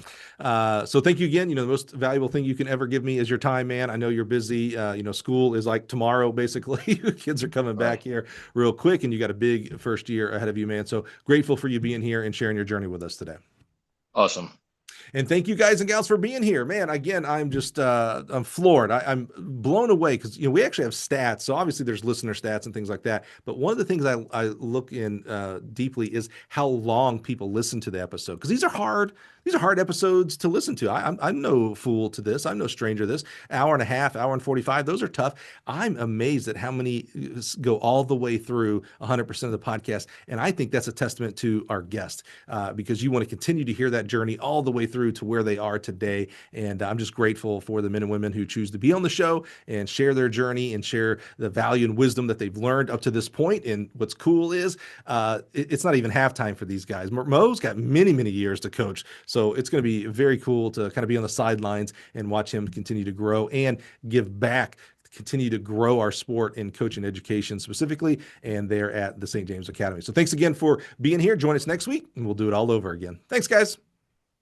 So thank you again. The most valuable thing you can ever give me is your time, man. I know you're busy. School is like tomorrow, basically. Kids are coming back here real quick, and you got a big first year ahead of you, man. So grateful for you being here and sharing your journey with us today. Awesome. And thank you guys and gals for being here, man. Again, I'm just I'm floored. I'm blown away because we actually have stats. So obviously there's listener stats and things like that. But one of the things I look in deeply is how long people listen to the episode, because these are hard. These are hard episodes to listen to. I'm no fool to this. I'm no stranger to this. Hour and a half, hour and 45. Those are tough. I'm amazed at how many go all the way through 100% of the podcast. And I think that's a testament to our guest, because you want to continue to hear that journey all the way through to where they are today. And I'm just grateful for the men and women who choose to be on the show and share their journey and share the value and wisdom that they've learned up to this point. And what's cool is it's not even halftime for these guys. Mo's got many, many years to coach. So it's going to be very cool to kind of be on the sidelines and watch him continue to grow and give back, continue to grow our sport in coaching education specifically. And they're at the St. James Academy. So thanks again for being here. Join us next week and we'll do it all over again. Thanks, guys.